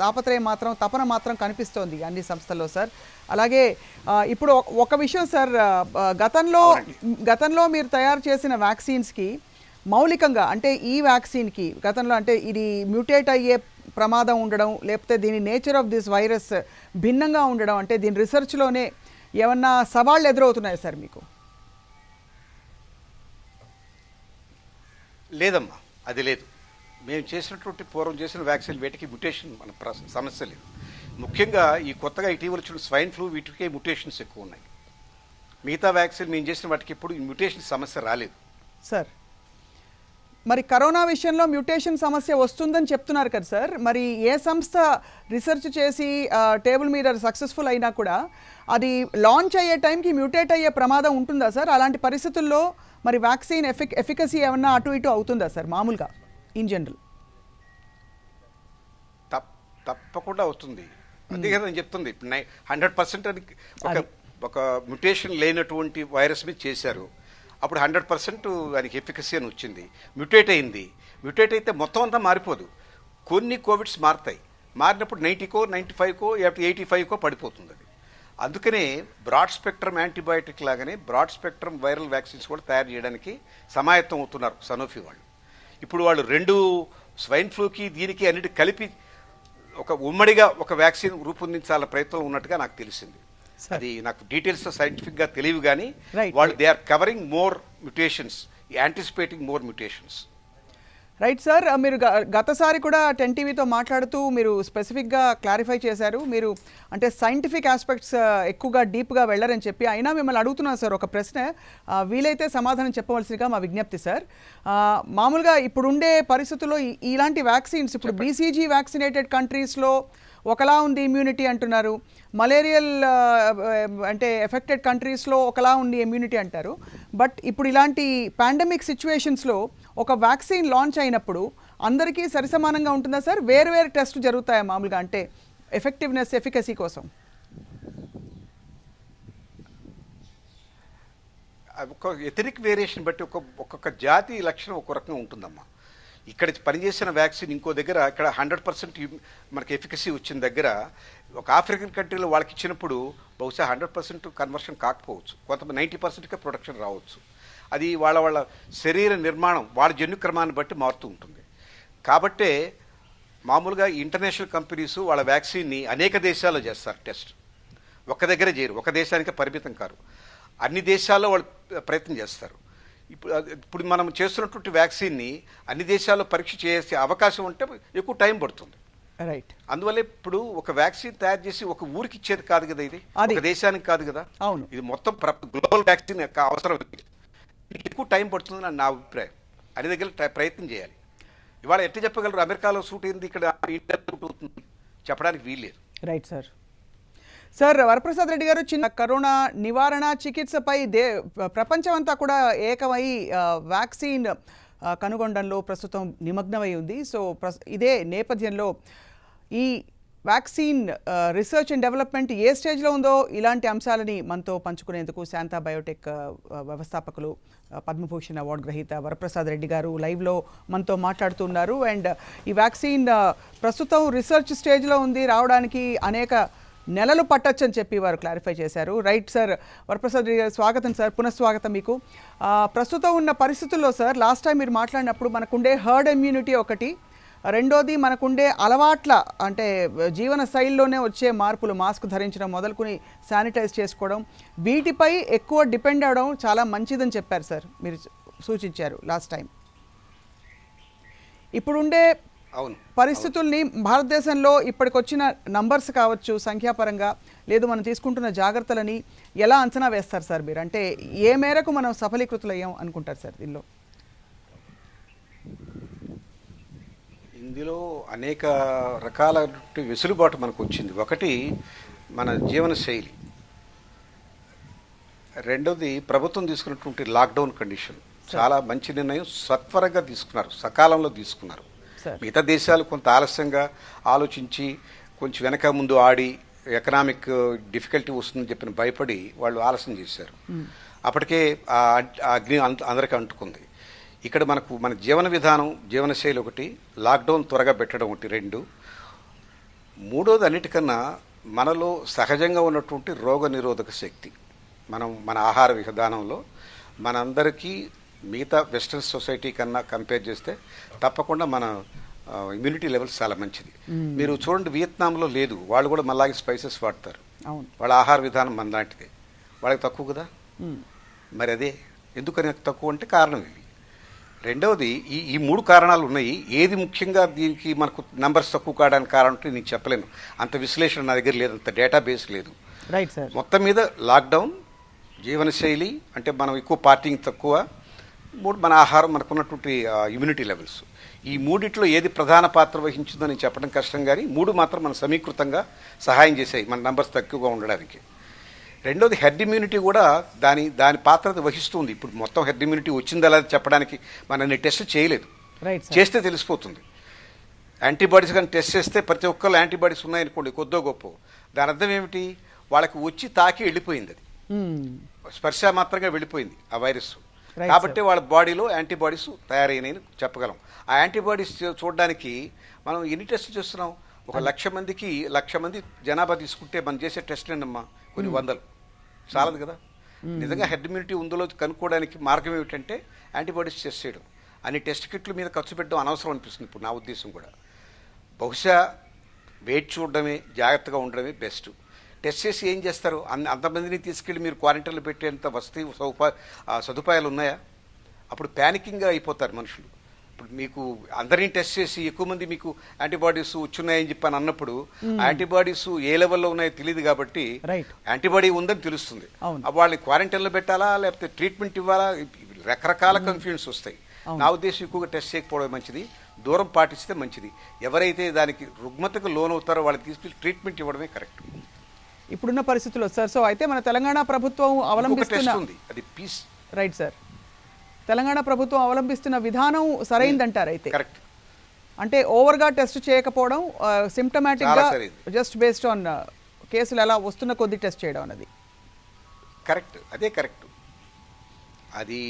తాపత్రయం మాత్రం తపన మాత్రం కనిపిస్తోంది అన్ని సంస్థల్లో సార్. అలాగే ఇప్పుడు ఒక విషయం సార్, గతంలో మీరు తయారు చేసిన వ్యాక్సిన్స్కి మౌలికంగా అంటే ఈ వ్యాక్సిన్కి గతంలో అంటే ఇది మ్యూటేట్ అయ్యే ప్రమాదం ఉండడం, లేకపోతే దీని నేచర్ ఆఫ్ దిస్ వైరస్ భిన్నంగా ఉండడం, అంటే దీని రీసెర్చ్లోనే ఏమన్నా సవాళ్ళు ఎదురవుతున్నాయి సార్ మీకు? లేదమ్మా, అది లేదు. మేము చేసినటువంటి పూర్వం చేసిన వ్యాక్సిన్ వీటికి మ్యుటేషన్ మన సమస్య లేదు. ముఖ్యంగా ఈ కొత్తగా ఇటీవల వచ్చిన స్వైన్ ఫ్లూ వీటికే మ్యుటేషన్స్ ఎక్కువ ఉన్నాయి. మిగతా వ్యాక్సిన్ మేము చేసిన వాటికి ఇప్పుడు మ్యుటేషన్ సమస్య రాలేదు సార్. మరి కరోనా విషయంలో మ్యూటేషన్ సమస్య వస్తుందని చెప్తున్నారు కదా సార్, మరి ఏ సంస్థ రీసెర్చ్ చేసి టేబుల్ మీద సక్సెస్ఫుల్ అయినా కూడా అది లాంచ్ అయ్యే టైంకి మ్యూటేట్ అయ్యే ప్రమాదం ఉంటుందా సార్? అలాంటి పరిస్థితుల్లో మరి వ్యాక్సిన్ ఎఫికసీ ఏమన్నా అటు ఇటు అవుతుందా సార్ మామూలుగా ఇన్ జనరల్? తప్పకుండా అవుతుంది. అదే కదా నేను చెప్తుంది. 100% అది ఒక మ్యుటేషన్ లేనటువంటి వైరస్ మీద చేశారు. అప్పుడు 100% దానికి ఎఫికసీ అని వచ్చింది. మ్యుటేట్ అయింది. మ్యుటేట్ అయితే మొత్తం అంతా మారిపోదు. కొన్ని కోవిడ్స్ మారుతాయి. మారినప్పుడు 90కో 95కో 85కో పడిపోతుంది అది. అందుకనే బ్రాడ్ స్పెక్ట్రమ్ యాంటీబయాటిక్ లాగానే బ్రాడ్ స్పెక్ట్రమ్ వైరల్ వ్యాక్సిన్స్ కూడా తయారు చేయడానికి సమాయత్తం అవుతున్నారు సనోఫీ వాళ్ళు. ఇప్పుడు వాళ్ళు 2 స్వైన్ ఫ్లూకి దీనికి అన్నిటి కలిపి ఒక ఉమ్మడిగా ఒక వ్యాక్సిన్ రూపొందించాల ప్రయత్నం ఉన్నట్టుగా నాకు తెలిసింది. అది నాకు డీటెయిల్స్ సైంటిఫిక్గా తెలియదు, కానీ వాళ్ళు they are covering more mutations, anticipating more mutations. Right sir, మీరు గతసారి కూడా 10 టీవీతో మాట్లాడుతూ మీరు స్పెసిఫిక్గా క్లారిఫై చేశారు, మీరు అంటే సైంటిఫిక్ ఆస్పెక్ట్స్ ఎక్కువగా డీప్గా వెళ్ళరని చెప్పి. అయినా మిమ్మల్ని అడుగుతున్నాను సార్ ఒక ప్రశ్న, వీలైతే సమాధానం చెప్పవలసిందిగా మా విజ్ఞప్తి సార్. మామూలుగా ఇప్పుడుండే పరిస్థితుల్లో ఇలాంటి వ్యాక్సిన్స్ ఇప్పుడు బీసీజీ వ్యాక్సినేటెడ్ కంట్రీస్లో ఒకలా ఉంది ఇమ్యూనిటీ అంటున్నారు, మలేరియల్ అంటే ఎఫెక్టెడ్ కంట్రీస్లో ఒకలా ఉంది ఇమ్యూనిటీ అంటారు. బట్ ఇప్పుడు ఇలాంటి పాండమిక్ సిచ్యువేషన్స్లో ఒక వ్యాక్సిన్ లాంచ్ అయినప్పుడు అందరికీ సరిసమానంగా ఉంటుందా సార్? వేరు వేరు టెస్టులు జరుగుతాయా మామూలుగా అంటే ఎఫెక్టివ్నెస్ ఎఫికసీ కోసం? ఒక ఎథనిక్ వేరియేషన్ బట్టి ఒక్కొక్క జాతి లక్షణం ఒక రకంగా ఉంటుందమ్మా. ఇక్కడ పనిచేసిన వ్యాక్సిన్ ఇంకో దగ్గర ఇక్కడ 100% మనకి ఎఫికసీ వచ్చిన దగ్గర ఒక ఆఫ్రికన్ కంట్రీలో వాళ్ళకి ఇచ్చినప్పుడు బహుశా 100% కన్వర్షన్ కాకపోవచ్చు, కొంతమంది 90%కే ప్రొడక్షన్ రావచ్చు. అది వాళ్ళ శరీర నిర్మాణం వాళ్ళ జన్యుక్రమాన్ని బట్టి మారుతూ ఉంటుంది. కాబట్టే మామూలుగా ఇంటర్నేషనల్ కంపెనీస్ వాళ్ళ వ్యాక్సిన్ని అనేక దేశాల్లో చేస్తారు టెస్ట్, ఒక్క దగ్గర చేయరు, ఒక దేశానికే పరిమితం కారు, అన్ని దేశాల్లో వాళ్ళు ప్రయత్నం చేస్తారు. ఇప్పుడు మనం చేస్తున్నటువంటి వ్యాక్సిన్ని అన్ని దేశాల్లో పరీక్ష చేసే అవకాశం ఉంటే ఎక్కువ టైం పడుతుంది. రైట్. అందువల్ల ఇప్పుడు ఒక వ్యాక్సిన్ తయారు చేసి ఒక ఊరికి ఇచ్చేది కాదు కదా, ఇది ఒక దేశానికి కాదు కదా. అవును, ఇది మొత్తం గ్లోబల్ వ్యాక్సిన్ యొక్క అవసరం, ఎక్కువ టైం పడుతుందని నా అభిప్రాయం. అన్ని దగ్గర ప్రయత్నం చేయాలి. ఇవాళ ఎట్లా చెప్పగలరు అమెరికాలో సూట్ అయింది ఇక్కడ ఇండియా సూట్ అవుతుంది చెప్పడానికి వీల్లేదు. Right sir. Sir Varaprasad Reddy గారు, చిన్న కరోనా నివారణ చికిత్సపై ప్రపంచం అంతా కూడా ఏకమై వ్యాక్సిన్ కనుగొనడంలో ప్రస్తుతం నిమగ్నమై ఉంది. సో ఇదే నేపథ్యంలో ఈ వ్యాక్సిన్ రీసెర్చ్ అండ్ డెవలప్మెంట్ ఏ స్టేజ్లో ఉందో ఇలాంటి అంశాలని మనతో పంచుకునేందుకు శాంతా బయోటెక్ వ్యవస్థాపకులు పద్మభూషణ్ అవార్డు గ్రహీత వరప్రసాద్ రెడ్డి గారు లైవ్లో మనతో మాట్లాడుతున్నారు. అండ్ ఈ వ్యాక్సిన్ ప్రస్తుతం రీసెర్చ్ స్టేజ్లో ఉంది, రావడానికి అనేక నెలలు పట్టొచ్చని చెప్పి వారు క్లారిఫై చేశారు. రైట్ సార్, వరప్రసాద్ రెడ్డి గారు స్వాగతం సార్, పునఃస్వాగతం మీకు. ప్రస్తుతం ఉన్న పరిస్థితుల్లో సార్ లాస్ట్ టైం మీరు మాట్లాడినప్పుడు మనకుండే హర్డ్ ఇమ్యూనిటీ ఒకటి, రెండోది మనకుండే అలవాట్ల అంటే జీవన శైలిలోనే వచ్చే మార్పులు, మాస్క్ ధరించడం మొదలుకొని శానిటైజ్ చేసుకోవడం, వీటిపై ఎక్కువ డిపెండ్ అవ్వడం చాలా మంచిదని చెప్పారు సార్, మీరు సూచించారు లాస్ట్ టైం. ఇప్పుడుండే పరిస్థితుల్ని భారతదేశంలో ఇప్పటికొచ్చిన నంబర్స్ కావచ్చు సంఖ్యాపరంగా, లేదు మనం తీసుకుంటున్న జాగ్రత్తలని ఎలా అంచనా వేస్తారు సార్ మీరు? అంటే ఏ మేరకు మనం సఫలీకృతులయ్యాం అనుకుంటారు సార్ దీనిలో? ఇందులో అనేక రకాల వెసులుబాటు మనకు వచ్చింది. ఒకటి మన జీవన శైలి, రెండోది ప్రభుత్వం తీసుకున్నటువంటి లాక్డౌన్ కండిషన్ చాలా మంచి నిర్ణయం, సత్వరంగా తీసుకున్నారు, సకాలంలో తీసుకున్నారు. మిగతా దేశాలు కొంత ఆలస్యంగా ఆలోచించి కొంచెం వెనక ముందు ఆడి ఎకనామిక్ డిఫికల్టీ వస్తుందని చెప్పిన భయపడి వాళ్ళు ఆలస్యం చేశారు. అప్పటికే ఆ అగ్ని అందరికీ అంటుకుంది. ఇక్కడ మన జీవన విధానం, జీవనశైలి ఒకటి, లాక్డౌన్ త్వరగా పెట్టడం ఒకటి, రెండు. మూడోది అన్నిటికన్నా మనలో సహజంగా ఉన్నటువంటి రోగ నిరోధక శక్తి. మన ఆహార విధానంలో మనందరికీ మిగతా వెస్ట్రన్ సొసైటీ కన్నా కంపేర్ చేస్తే తప్పకుండా మన ఇమ్యూనిటీ లెవెల్స్ చాలా మంచిది. మీరు చూడండి, వియత్నాంలో లేదు, వాళ్ళు కూడా మళ్ళాగే స్పైసెస్ వాడతారు. వాళ్ళ ఆహార విధానం మన లాంటిదే, వాళ్ళకి తక్కువ కదా. మరి అదే ఎందుకని తక్కువ అంటే కారణం ఇవి. రెండవది, ఈ మూడు కారణాలు ఉన్నాయి. ఏది ముఖ్యంగా దీనికి మనకు నంబర్స్ తక్కువ కావడానికి కారణం అంటే నేను చెప్పలేను, అంత విశ్లేషణ నా దగ్గర లేదు, అంత డేటాబేస్ లేదు. Right sir. మొత్తం మీద లాక్డౌన్, జీవనశైలి అంటే మనం ఎక్కువ పార్టీయింగ్ తక్కువ, మూడు మన ఆహారం, మనకున్నటువంటి ఇమ్యూనిటీ లెవెల్స్. ఈ మూడిట్లో ఏది ప్రధాన పాత్ర వహించిందో నేను చెప్పడం కష్టం, కానీ మూడు మాత్రం మన సమీకృతంగా సహాయం చేశాయి మన నంబర్స్ తక్కువగా ఉండడానికి. రెండోది, హెర్డ్ ఇమ్యూనిటీ కూడా దాని పాత్ర వహిస్తుంది. ఇప్పుడు మొత్తం హెర్డ్ ఇమ్యూనిటీ వచ్చిందా లేదా చెప్పడానికి మనల్ని టెస్ట్ చేయలేదు, చేస్తే తెలిసిపోతుంది. యాంటీబాడీస్ కానీ టెస్ట్ చేస్తే ప్రతి ఒక్కళ్ళు యాంటీబాడీస్ ఉన్నాయనుకోండి, కొద్దో గొప్ప, దాని అర్థం ఏమిటి, వాళ్ళకి వచ్చి తాకి వెళ్ళిపోయింది, అది స్పర్శ మాత్రంగా వెళ్ళిపోయింది ఆ వైరస్. కాబట్టి వాళ్ళ బాడీలో యాంటీబాడీస్ తయారైనాయని చెప్పగలం. ఆ యాంటీబాడీస్ చూడడానికి మనం ఎన్ని టెస్ట్ చేస్తున్నాం? 1,00,000 మంది జనాభా తీసుకుంటే మనం చేసే టెస్ట్లు ఏంటమ్మా కొన్ని వందలు, చాలదు కదా. నిజంగా హెర్డ్ ఇమ్యూనిటీ ఉందో కనుక్కోవడానికి మార్గం ఏమిటంటే యాంటీబాడీస్ టెస్ట్ చేయడం. అన్ని టెస్ట్ కిట్ల మీద ఖర్చు పెట్టడం అనవసరం అనిపిస్తుంది ఇప్పుడు నా ఉద్దేశం కూడా. బహుశా వెయిట్ చూడడమే, జాగ్రత్తగా ఉండడమే బెస్ట్. టెస్ట్ చేసి ఏం చేస్తారు? అంతమందిని తీసుకెళ్ళి మీరు క్వారంటైన్లో పెట్టేంత వసతి సదుపాయాలు ఉన్నాయా? అప్పుడు ప్యానికింగ్గా అయిపోతారు మనుషులు. ఇప్పుడు మీకు అందరినీ టెస్ట్ చేసి ఎక్కువ మంది మీకు యాంటీబాడీస్ వచ్చున్నాయని చెప్పని అన్నప్పుడు యాంటీబాడీస్ ఏ లెవెల్లో ఉన్నాయో తెలియదు, కాబట్టి యాంటీబాడీ ఉందని తెలుస్తుంది. వాళ్ళని క్వారంటైన్లో పెట్టాలా లేకపోతే ట్రీట్మెంట్ ఇవ్వాలా? రకరకాల కన్ఫ్యూజన్స్ వస్తాయి. నా ఉద్దేశం ఎక్కువగా టెస్ట్ చేయకపోవడం మంచిది, దూరం పాటిస్తే మంచిది. ఎవరైతే దానికి రుగ్మతకు లోనవుతారో వాళ్ళకి తీసుకెళ్ళి ట్రీట్మెంట్ ఇవ్వడమే కరెక్ట్ ఇప్పుడున్న పరిస్థితుల్లో సార్. సో అయితే మన తెలంగాణ ప్రభుత్వం అవలంబిస్తున్న అది పీస్. Right sir. తెలంగాణ ప్రభుత్వం అవలంబిస్తున్న విధానం సరైందంటారు అయితే? కరెక్ట్. అంటే ఓవర్గా టెస్ట్ చేయకపోవడం, సిమ్టమాటిక్గా జస్ట్ బేస్డ్ ఆన్ కేసులు ఎలా వస్తున్న కొద్ది టెస్ట్ చేయడం అన్నది కరెక్ట్. అదే కరెక్ట్. అది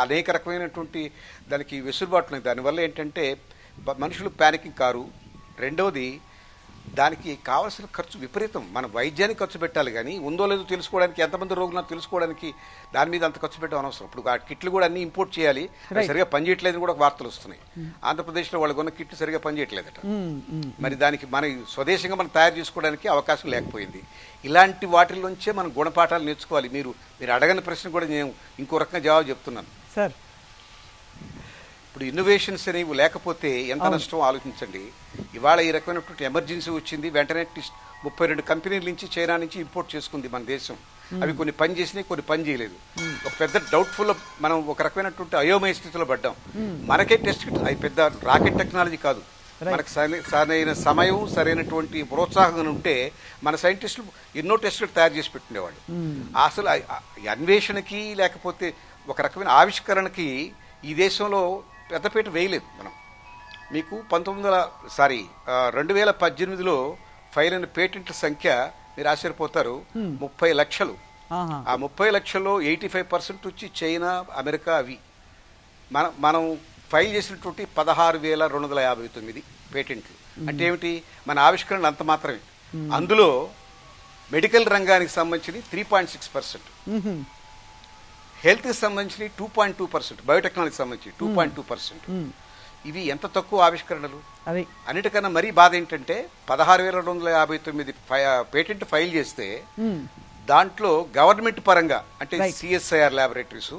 అనేక రకమైనటువంటి దానికి వెసులుబాటు ఉన్నాయి. దానివల్ల ఏంటంటే మనుషులు ప్యానికింగ్ కారు. రెండవది, దానికి కావాల్సిన ఖర్చు విపరీతం. మన వైద్యానికి ఖర్చు పెట్టాలి, కానీ ఉందో లేదో తెలుసుకోవడానికి, ఎంతమంది రోగులను తెలుసుకోవడానికి దాని మీద అంత ఖర్చు పెట్టడం అనవసరం. ఇప్పుడు ఆ కిట్లు కూడా అన్ని ఇంపోర్ట్ చేయాలి, సరిగా పనిచేయట్లేదని కూడా వార్తలు వస్తున్నాయి. ఆంధ్రప్రదేశ్లో వాళ్ళు కొన్న కిట్లు సరిగా పనిచేయట్లేదట. మరి దానికి మన స్వదేశంగా మనం తయారు చేసుకోవడానికి అవకాశం లేకపోయింది. ఇలాంటి వాటిల్లోంచే మనం గుణపాఠాలు నేర్చుకోవాలి. మీరు అడగని ప్రశ్న కూడా నేను ఇంకో రకంగా జవాబు చెప్తున్నాను సార్. ఇప్పుడు ఇన్నోవేషన్స్ అనేవి లేకపోతే ఎంత నష్టం ఆలోచించండి. ఇవాళ ఈ రకమైనటువంటి ఎమర్జెన్సీ వచ్చింది, వెంటనే 32 కంపెనీల నుంచి, చైనా నుంచి ఇంపోర్ట్ చేసుకుంది మన దేశం. అవి కొన్ని పని చేసినాయి, కొన్ని పని చేయలేదు. ఒక పెద్ద డౌట్ఫుల్, మనం ఒక రకమైనటువంటి అయోమయ స్థితిలో పడ్డాం. మనకే టెస్ట్ కిట్, అది పెద్ద రాకెట్ టెక్నాలజీ కాదు. మనకు సరైన సమయం, సరైనటువంటి ప్రోత్సాహం ఉంటే మన సైంటిస్టులు ఎన్నో టెస్టులు తయారు చేసి పెట్టిండేవాళ్ళు. అసలు అన్వేషణకి లేకపోతే ఒక రకమైన ఆవిష్కరణకి ఈ దేశంలో పెద్దపీట వేయలేదు మనం. మీకు 2018లో ఫైల్ అయిన పేటెంట్ల సంఖ్య మీరు ఆశ్చర్యపోతారు, 30 లక్షలు. ఆ 30 లక్షల్లో 85% వచ్చి చైనా, అమెరికా. అవి మనం ఫైల్ చేసినటువంటి 16,259 పేటెంట్లు. అంటే ఏమిటి? మన ఆవిష్కరణలు అంత మాత్రమే. అందులో మెడికల్ రంగానికి సంబంధించి 3.6%, హెల్త్కి సంబంధించి 2.2%, బయోటెక్నాలజీకి సంబంధించి 2.2%. ఇవి ఎంత తక్కువ ఆవిష్కరణలు. అన్నిటికన్నా మరీ బాధ ఏంటంటే 16,259 పేటెంట్ ఫైల్ చేస్తే దాంట్లో గవర్నమెంట్ పరంగా అంటే సిఎస్ఐఆర్ ల్యాబొరేటరీస్,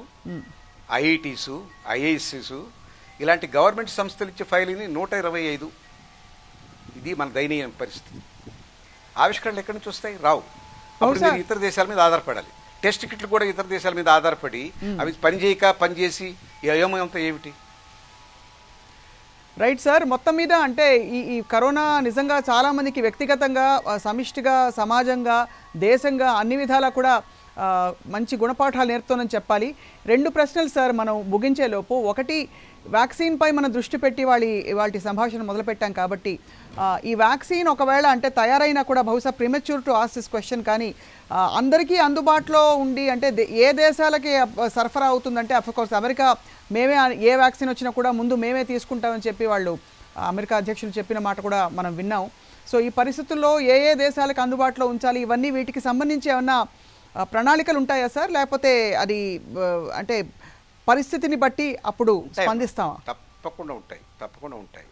ఐఐటీస్, ఐఐఎస్సిస్ ఇలాంటి గవర్నమెంట్ సంస్థలు ఇచ్చే ఫైల్ని 125. ఇది మన దయనీయ పరిస్థితి. ఆవిష్కరణలు ఎక్కడి నుంచి వస్తాయి? రావు. అప్పుడు మీరు ఇతర దేశాల మీద ఆధారపడాలి. టెస్ట్ కిట్లు కూడా ఇతర దేశాల మీద ఆధారపడి అవి పనిచేసి ఈ అయోమయంతో ఏమిటి? Right sir. మొత్తం మీద అంటే ఈ కరోనా నిజంగా చాలామందికి వ్యక్తిగతంగా, సమిష్టిగా, సమాజంగా, దేశంగా అన్ని విధాలా కూడా మంచి గుణపాఠాలు నేర్పుతోనని చెప్పాలి. 2 ప్రశ్నలు సార్ మనం ముగించేలోపు. ఒకటి, వ్యాక్సిన్ పై మనం దృష్టి పెట్టి వాటి సంభాషణ మొదలుపెట్టాం కాబట్టి ఈ వ్యాక్సిన్ ఒకవేళ అంటే తయారైనా కూడా బహుశా premature to ask this question, కానీ అందరికీ అందుబాటులో ఉండి అంటే ఏ దేశాలకి సరఫరా అవుతుందంటే అఫ్కోర్స్ అమెరికా మేమే ఏ వ్యాక్సిన్ వచ్చినా కూడా ముందు మేమే తీసుకుంటామని చెప్పి వాళ్ళు అమెరికా అధ్యక్షులు చెప్పిన మాట కూడా మనం విన్నాం. సో ఈ పరిస్థితుల్లో ఏ దేశాలకు అందుబాటులో ఉంచాలి, ఇవన్నీ వీటికి సంబంధించి ఏమన్నా ప్రణాళికలు ఉంటాయా సార్, లేకపోతే అది అంటే పరిస్థితిని బట్టి అప్పుడు స్పందిస్తామా? తప్పకుండా ఉంటాయి.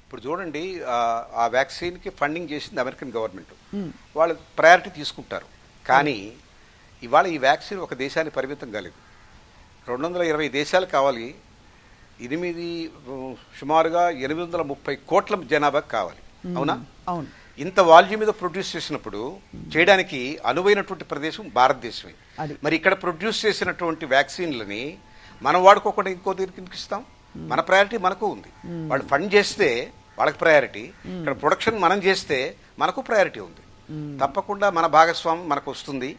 ఇప్పుడు చూడండి, ఆ వ్యాక్సిన్కి ఫండింగ్ చేసింది అమెరికన్ గవర్నమెంట్, వాళ్ళు ప్రయారిటీ తీసుకుంటారు. కానీ ఇవాళ ఈ వ్యాక్సిన్ ఒక దేశానికి పరిమితం కాలేదు, 220 దేశాలు కావాలి, సుమారుగా 830 కోట్ల జనాభాకి కావాలి. అవునా? అవును. ఇంత వాల్యూమ్ మీద ప్రొడ్యూస్ చేసినప్పుడు చేయడానికి అనువైనటువంటి ప్రదేశం భారతదేశమే. మరి ఇక్కడ ప్రొడ్యూస్ చేసినటువంటి వ్యాక్సిన్లని మనం వాడుకోకుండా ఇంకో దగ్గరికి ఇస్తాం? మన ప్రయారిటీ మనకు ఉంది. వాళ్ళు ఫండ్ చేస్తే వాళ్ళకి ప్రయారిటీ, ఇక్కడ ప్రొడక్షన్ మనం చేస్తే మనకు ప్రయారిటీ ఉంది. తప్పకుండా మన భాగస్వామ్యం మనకు వస్తుంది.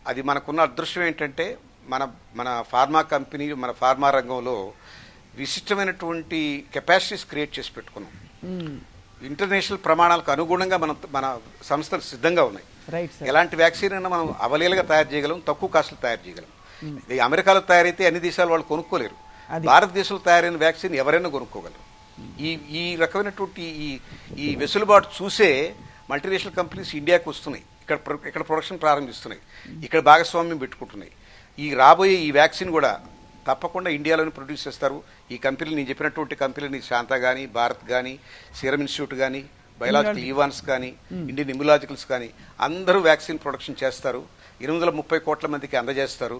అది మనకున్న అదృష్టం ఏంటంటే మన ఫార్మా కంపెనీ, మన ఫార్మా రంగంలో విశిష్టమైనటువంటి కెపాసిటీస్ క్రియేట్ చేసి పెట్టుకున్నాం. ఇంటర్నేషనల్ ప్రమాణాలకు అనుగుణంగా మన సంస్థలు సిద్ధంగా ఉన్నాయి. ఎలాంటి వ్యాక్సిన్ అయినా మనం అవలీలగా తయారు చేయగలం, తక్కువ కాస్ట్లో తయారు చేయగలం. ఇది అమెరికాలో తయారైతే అన్ని దేశాలు వాళ్ళు కొనుక్కోలేరు. భారతదేశంలో తయారైన వ్యాక్సిన్ ఎవరైనా కొనుక్కోగలరు. ఈ రకమైనటువంటి ఈ వెసులుబాటు చూసే మల్టీనేషనల్ కంపెనీస్ ఇండియాకి వస్తున్నాయి, ఇక్కడ ప్రొడక్షన్ ప్రారంభిస్తున్నాయి, ఇక్కడ భాగస్వామ్యం పెట్టుకుంటున్నాయి. రాబోయే ఈ వ్యాక్సిన్ కూడా తప్పకుండా ఇండియాలోనే ప్రొడ్యూస్ చేస్తారు. ఈ కంపెనీలు నేను చెప్పినటువంటి కంపెనీని శాంతా కానీ, భారత్ కానీ, సీరం ఇన్స్టిట్యూట్ కానీ, బయోలాజికల్ ఈవాన్స్ కానీ, ఇండియన్ ఇమ్యులాజికల్స్ కానీ అందరూ వ్యాక్సిన్ ప్రొడక్షన్ చేస్తారు. 830 కోట్ల మందికి అందజేస్తారు.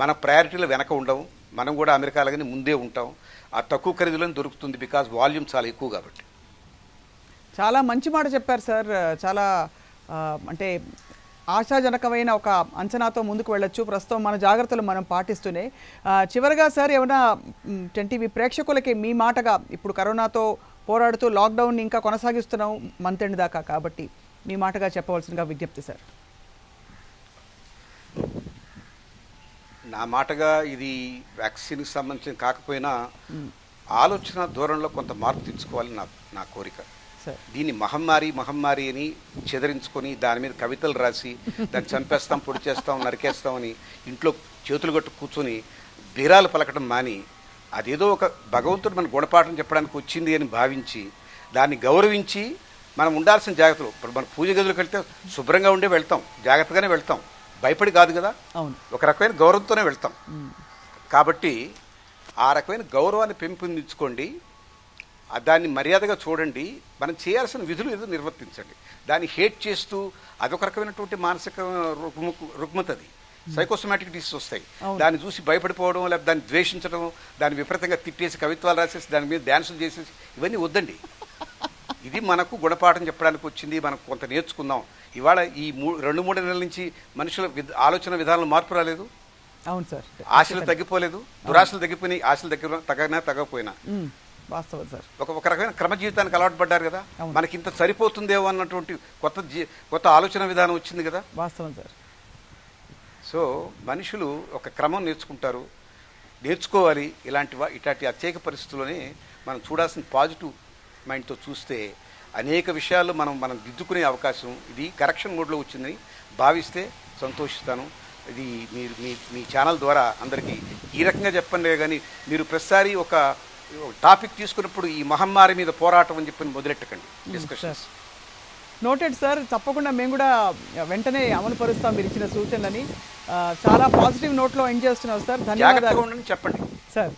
మన ప్రయారిటీలు వెనక ఉండవు. మనం కూడా అమెరికాలోనే ముందే ఉంటాం. ఆ తక్కువ ఖరీదులోనే దొరుకుతుంది, బికాజ్ వాల్యూమ్ చాలా ఎక్కువ కాబట్టి. చాలా మంచి మాట చెప్పారు సార్. చాలా అంటే ఆశాజనకమైన ఒక అంచనాతో ముందుకు వెళ్ళొచ్చు. ప్రస్తుతం మన జాగ్రత్తలు మనం పాటిస్తూనే. చివరిగా సార్, ఏమైనా 10TV ప్రేక్షకులకి మీ మాటగా, ఇప్పుడు కరోనాతో పోరాడుతూ లాక్డౌన్ ఇంకా కొనసాగిస్తున్నాం మంత్ ఎండ్ దాకా, కాబట్టి మీ మాటగా చెప్పవలసిందిగా విజ్ఞప్తి సార్. నా మాటగా ఇది వ్యాక్సిన్కి సంబంధించిన కాకపోయినా ఆలోచన ధోరణిలో కొంత మార్పు తెచ్చుకోవాలని నా కోరిక. దీన్ని మహమ్మారి అని చెదరించుకొని దాని మీద కవితలు రాసి దాన్ని చంపేస్తాం, పొడి చేస్తాం, నరికేస్తామని ఇంట్లో చేతులు కట్టు కూర్చొని బీరాలు పలకడం మాని, అదేదో ఒక భగవంతుడు మన గుణపాఠం చెప్పడానికి వచ్చింది అని భావించి దాన్ని గౌరవించి మనం ఉండాల్సిన జాగ్రత్తలు. ఇప్పుడు మన పూజ గదులకు వెళ్తే శుభ్రంగా ఉండే వెళ్తాం, జాగ్రత్తగానే వెళ్తాం, భయపడి కాదు కదా, ఒక రకమైన గౌరవంతోనే వెళ్తాం. కాబట్టి ఆ రకమైన గౌరవాన్ని పెంపొందించుకోండి, దాన్ని మర్యాదగా చూడండి, మనం చేయాల్సిన విధులు ఏదో నిర్వర్తించండి. దాన్ని హేట్ చేస్తూ అదొక రకమైనటువంటి మానసిక రుగ్మత, అది సైకోసోమాటిక్ డిసీజ్ వస్తాయి. దాన్ని చూసి భయపడిపోవడం, లేకపోతే దాన్ని ద్వేషించడం, దాన్ని విపరీతంగా తిట్టేసి కవిత్వాలు రాసేసి దాని మీద డ్యాన్సులు చేసేసి ఇవన్నీ వద్దండి. ఇది మనకు గుణపాఠం చెప్పడానికి వచ్చింది, మనం కొంత నేర్చుకుందాం. ఇవాళ ఈ 2-3 నెలల నుంచి మనుషుల ఆలోచన విధానంలో మార్పు రాలేదు. అవును సార్. ఆశలు తగ్గిపోలేదు, దురాశలు తగ్గిపోయినాయి, ఆశలు తగ్గకపోయినా వాస్తవం సార్. ఒక రకమైన క్రమ జీవితానికి అలవాటు పడ్డారు కదా, మనకి ఇంత సరిపోతుందేమో అన్నటువంటి కొత్త ఆలోచన విధానం వచ్చింది కదా. వాస్తవం సార్. సో మనుషులు ఒక క్రమం నేర్చుకోవాలి. ఇట్లాంటి అత్యేక పరిస్థితుల్లోనే మనం చూడాల్సిన పాజిటివ్ మైండ్తో చూస్తే అనేక విషయాలు మనం దిద్దుకునే అవకాశం, ఇది కరెక్షన్ మోడ్లో వచ్చిందని భావిస్తే సంతోషిస్తాను. ఇది మీరు మీ ఛానల్ ద్వారా అందరికీ ఈ రకంగా చెప్పండి. కానీ మీరు ప్రతిసారి ఒక టాపిక్ తీసుకున్నప్పుడు ఈ మహమ్మారి మీద పోరాటం అని చెప్పి మొదలెట్టకండి డిస్కషన్స్. Noted sir. తప్పకుండా మేము కూడా వెంటనే అమలు పరుస్తాం మీరు ఇచ్చిన సూచనలని. చాలా పాజిటివ్ నోట్లో ఎండ్ చేస్తున్నాం సార్. ధన్యవాదాలు. చెప్పండి సార్.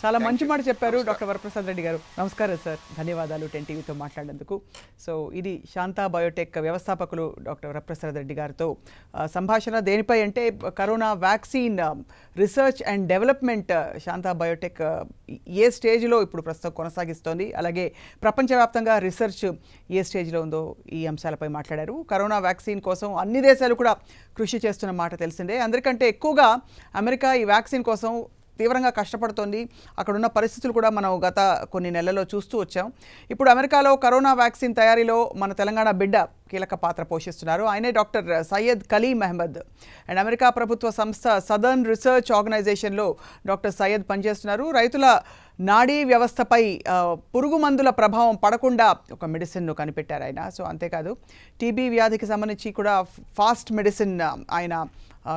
చాలా మంచి మాట చెప్పారు డాక్టర్ వరప్రసాద్ రెడ్డి గారు. నమస్కారం సార్, ధన్యవాదాలు 10TVతో మాట్లాడినందుకు. సో ఇది శాంతా బయోటెక్ వ్యవస్థాపకులు డాక్టర్ వరప్రసాద్ రెడ్డి గారితో సంభాషణ. దేనిపై అంటే corona vaccine research and development Shantha Biotech ఏ స్టేజ్లో ఇప్పుడు ప్రస్తుతం కొనసాగిస్తోంది, అలాగే ప్రపంచవ్యాప్తంగా రీసెర్చ్ ఏ స్టేజ్లో ఉందో ఈ అంశాలపై మాట్లాడారు. కరోనా వ్యాక్సిన్ కోసం అన్ని దేశాలు కూడా కృషి చేస్తున్న మాట తెలిసిందే. అందరికంటే ఎక్కువగా అమెరికా ఈ వ్యాక్సిన్ కోసం తీవ్రంగా కష్టపడుతోంది. అక్కడున్న పరిస్థితులు కూడా మనం గత కొన్ని నెలల్లో చూస్తూ వచ్చాం. ఇప్పుడు అమెరికాలో కరోనా వ్యాక్సిన్ తయారీలో మన తెలంగాణ బిడ్డ కీలక పాత్ర పోషిస్తున్నారు. ఆయనే doctor Syed Kaleem Ahmed. And America ప్రభుత్వ సంస్థ సదర్న్ రీసెర్చ్ ఆర్గనైజేషన్లో డాక్టర్ సయ్యద్ పనిచేస్తున్నారు. రైతుల నాడీ వ్యవస్థపై పురుగు మందుల ప్రభావం పడకుండా ఒక మెడిసిన్ను కనిపెట్టారు ఆయన. సో అంతేకాదు టీబీ వ్యాధికి సంబంధించి కూడా ఫాస్ట్ మెడిసిన్ ఆయన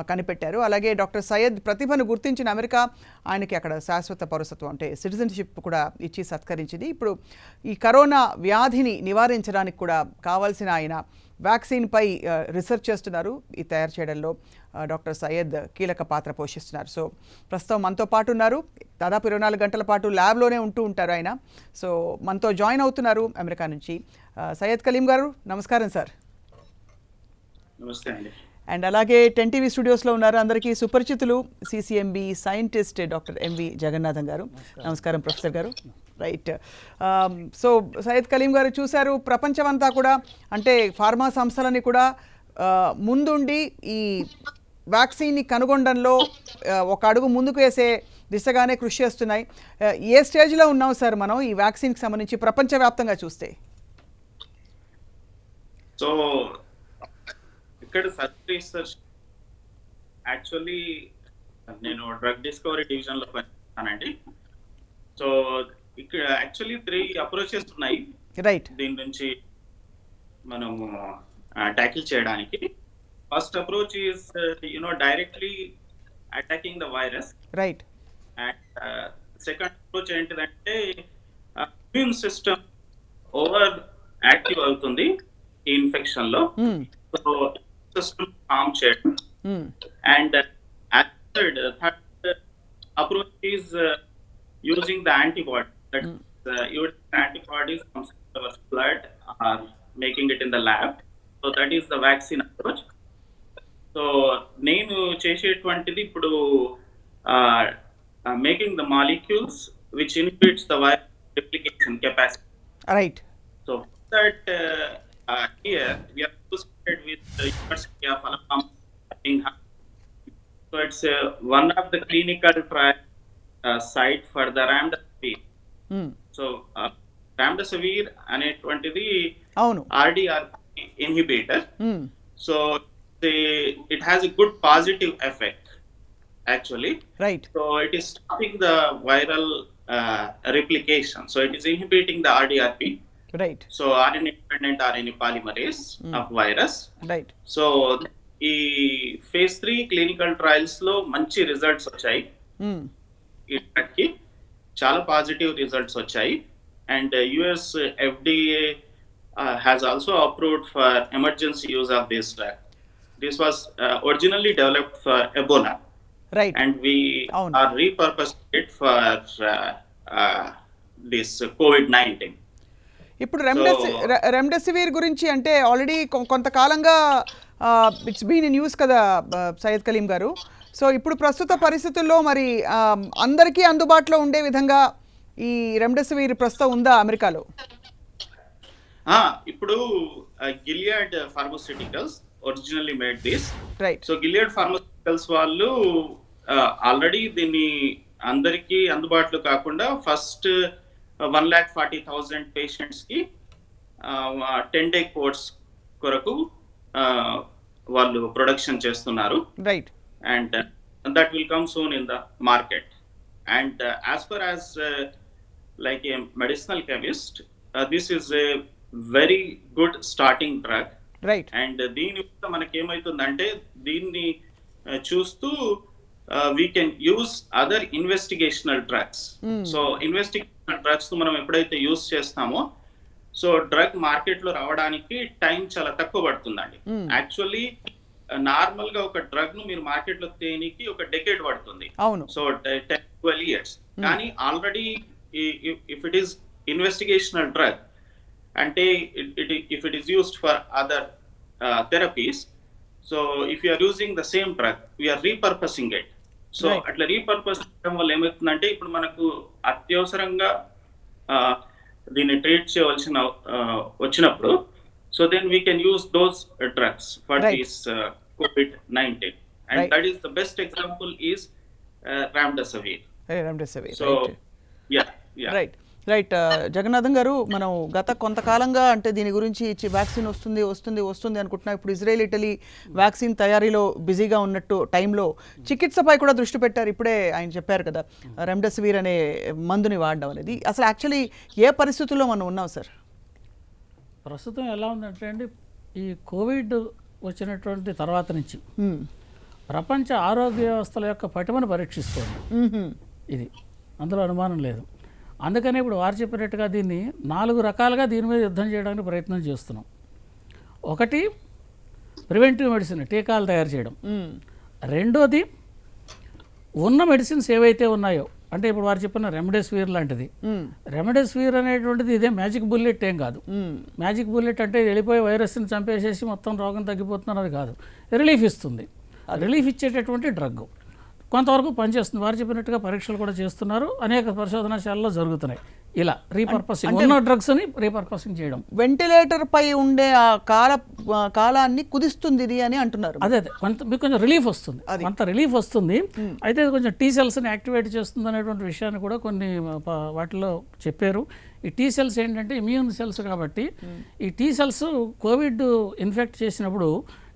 కనిపెట్టారు. అలాగే డాక్టర్ సయ్యద్ ప్రతిభను గుర్తించిన అమెరికా ఆయనకి అక్కడ శాశ్వత పౌరసత్వం అంటే సిటిజన్షిప్ కూడా ఇచ్చి సత్కరించింది. ఇప్పుడు ఈ కరోనా వ్యాధిని నివారించడానికి కూడా కావాల్సిన ఆయన వ్యాక్సిన్పై రీసెర్చ్ చేస్తున్నారు. ఈ తయారు చేయడంలో డాక్టర్ సయ్యద్ కీలక పాత్ర పోషిస్తున్నారు. సో ప్రస్తుతం మనతో పాటు ఉన్నారు. దాదాపు 24 గంటల పాటు ల్యాబ్లోనే ఉంటూ ఉంటారు ఆయన. సో మనతో జాయిన్ అవుతున్నారు అమెరికా నుంచి. సయ్యద్ కలీం గారు నమస్కారం సార్. నమస్తే అండి. అండ్ అలాగే 10 టీవీ స్టూడియోస్లో ఉన్నారు అందరికీ సుపరిచితులు CCMB scientist doctor MV Jagannatham గారు. నమస్కారం ప్రొఫెసర్ గారు. రైట్. సో సయ్యద్ కలీం గారు చూశారు, ప్రపంచమంతా కూడా అంటే ఫార్మా సంస్థలని కూడా ముందుండి ఈ వ్యాక్సిన్ని కనుగొనడంలో ఒక అడుగు ముందుకు వేసే దిశగానే కృషి చేస్తున్నాయి. ఏ స్టేజ్లో ఉన్నాం సార్ మనం ఈ వ్యాక్సిన్కి సంబంధించి ప్రపంచవ్యాప్తంగా చూస్తే? సో ఇక్కడ రీసెర్చ్ యాక్చువల్లీ నేను డ్రగ్ డిస్కవరీ డివిజన్లో పనిచేస్తానండి. సో ఇక్కడ యాక్చువల్లీ 3 అప్రోచెస్ ఉన్నాయి రైట్ దీని నుంచి మనము ట్యాకిల్ చేయడానికి. First approach is directly attacking the virus. Right. And second approach ఏంటిదంటే ఇమ్యూన్ సిస్టమ్ ఓవర్ యాక్టివ్ అవుతుంది ఈ ఇన్ఫెక్షన్ లో. సో సిస్టమ్ ఫామ్ చేయడం. And third approach is using the antibody. That using antibodies from our blood or making it in the lab. So that is the vaccine approach. So నేను చేసేటువంటిది ఇప్పుడు making the molecules which inhibits the virus replication capacity. Right. So that here we are associated with the University of Alabama. So it's one of the clinical trials site for the remdesivir. So remdesivir అనేటువంటిది RDRP inhibitor. So it has a good positive effect actually. Right. So it is stopping the viral replication. So it is inhibiting the RDRP. Right. So RNA dependent RNA polymerase of virus. Right. So ఈ phase 3 clinical trials లో మంచి results వచ్చాయి. కి చాలా positive results వచ్చాయి. And US FDA has also approved for emergency use of this drug. This was originally developed for Ebola. Right. And we are repurposed it for this COVID-19. ఇప్పుడు remdesivir గురించి అంటే already కొంతకాలంగా it's been news కదా సయ్యద్ కలీం గారు. So ఇప్పుడు ప్రస్తుత పరిస్థితుల్లో మరి అందరికీ అందుబాటులో ఉండే విధంగా ఈ రెమ్డెసివిర్ ప్రస్తుతం ఉందా అమెరికాలో? ఇప్పుడు Gilead pharmaceuticals originally made this. Right. So Gilead pharmaceuticals వాళ్ళు ఆల్రెడీ దీన్ని అందరికీ అందుబాటులో కాకుండా ఫస్ట్ 140,000 పేషెంట్స్ కి 10-day కోర్స్ కొరకు వాళ్ళు ప్రొడక్షన్ చేస్తున్నారు. Right. And that will come soon in the market. And as far as like a medicinal chemist, this is a very good starting drug. Right. And దీని వల్ల మనకి ఏమవుతుందంటే దీన్ని చూస్తూ we can use other investigational drugs. So investigational drugs మనం ఎప్పుడైతే use చేస్తామో so drug market లో రావడానికి టైం చాలా తక్కువ పడుతుందండి. యాక్చువల్లీ నార్మల్ గా ఒక డ్రగ్ ను మీరు మార్కెట్ లో తేనికి ఒక డెకేడ్ పడుతుంది. So 10-12 years. కానీ already if it is investigational drug అంటే if it is used for other therapies, so if you're using the same drug we're repurposing it. So అట్లా రీపర్పస్ చేయడం వల్ల ఏమవుతుందంటే ఇప్పుడు మనకు అత్యవసరంగా దీన్ని ట్రీట్ చేయవలసిన వచ్చినప్పుడు so then we can use those drugs for this COVID-19. And that is the best example is remdesivir. Remdesivir. So right. yeah. Right. Right. Jagannatham గారు, మనం గత కొంతకాలంగా అంటే దీని గురించి వ్యాక్సిన్ వస్తుంది అనుకుంటున్నాం. ఇప్పుడు ఇజ్రాయెల్, ఇటలీ వ్యాక్సిన్ తయారీలో బిజీగా ఉన్నట్టు టైంలో చికిత్సపై కూడా దృష్టి పెట్టారు. ఇప్పుడే ఆయన చెప్పారు కదా, రెమ్డెసివిర్ అనే మందుని వాడడం అనేది. అసలు యాక్చువల్లీ ఏ పరిస్థితుల్లో మనం ఉన్నాం సార్? ప్రస్తుతం ఎలా ఉందంటే అండి, ఈ కోవిడ్ వచ్చినటువంటి తర్వాత నుంచి ప్రపంచ ఆరోగ్య వ్యవస్థల యొక్క పటిమను పరీక్షిస్తోంది ఇది, అందులో అనుమానం లేదు. అందుకనే ఇప్పుడు వారు చెప్పినట్టుగా దీన్ని 4 రకాలుగా దీని మీద యుద్ధం చేయడానికి ప్రయత్నం చేస్తున్నాం. ఒకటి ప్రివెంటివ్ మెడిసిన్, టీకాలు తయారు చేయడం. రెండోది ఉన్న మెడిసిన్స్ ఏవైతే ఉన్నాయో, అంటే ఇప్పుడు వారు చెప్పిన రెమ్డెసివిర్ లాంటిది. రెమ్డెసివిర్ అనేటువంటిది ఇదే మ్యాజిక్ బుల్లెట్ ఏం కాదు. మ్యాజిక్ బుల్లెట్ అంటే వెళ్ళిపోయి వైరస్ని చంపేసేసి మొత్తం రోగం తగ్గిపోతున్నది కాదు, రిలీఫ్ ఇస్తుంది. రిలీఫ్ ఇచ్చేటటువంటి డ్రగ్ కొంతవరకు పనిచేస్తుంది. వారు చెప్పినట్టుగా పరీక్షలు కూడా చేస్తున్నారు, అనేక పరిశోధనశాలలో జరుగుతున్నాయి. ఇలా రీపర్పసింగ్, ఉన్న డ్రగ్స్ని రీపర్పసింగ్ చేయడం. వెంటిలేటర్ పై ఉండే ఆ కాలాన్ని కుదిస్తుంది ఇది అని అంటున్నారు. అదే మీకు కొంచెం రిలీఫ్ వస్తుంది, కొంత రిలీఫ్ వస్తుంది. అయితే కొంచెం టీ సెల్స్ని యాక్టివేట్ చేస్తుంది అనేటువంటి విషయాన్ని కూడా కొన్ని వాటిలో చెప్పారు. ఈ టీ సెల్స్ ఏంటంటే ఇమ్యూన్ సెల్స్ కాబట్టి, ఈ టీ సెల్స్ కోవిడ్ ఇన్ఫెక్ట్ చేసినప్పుడు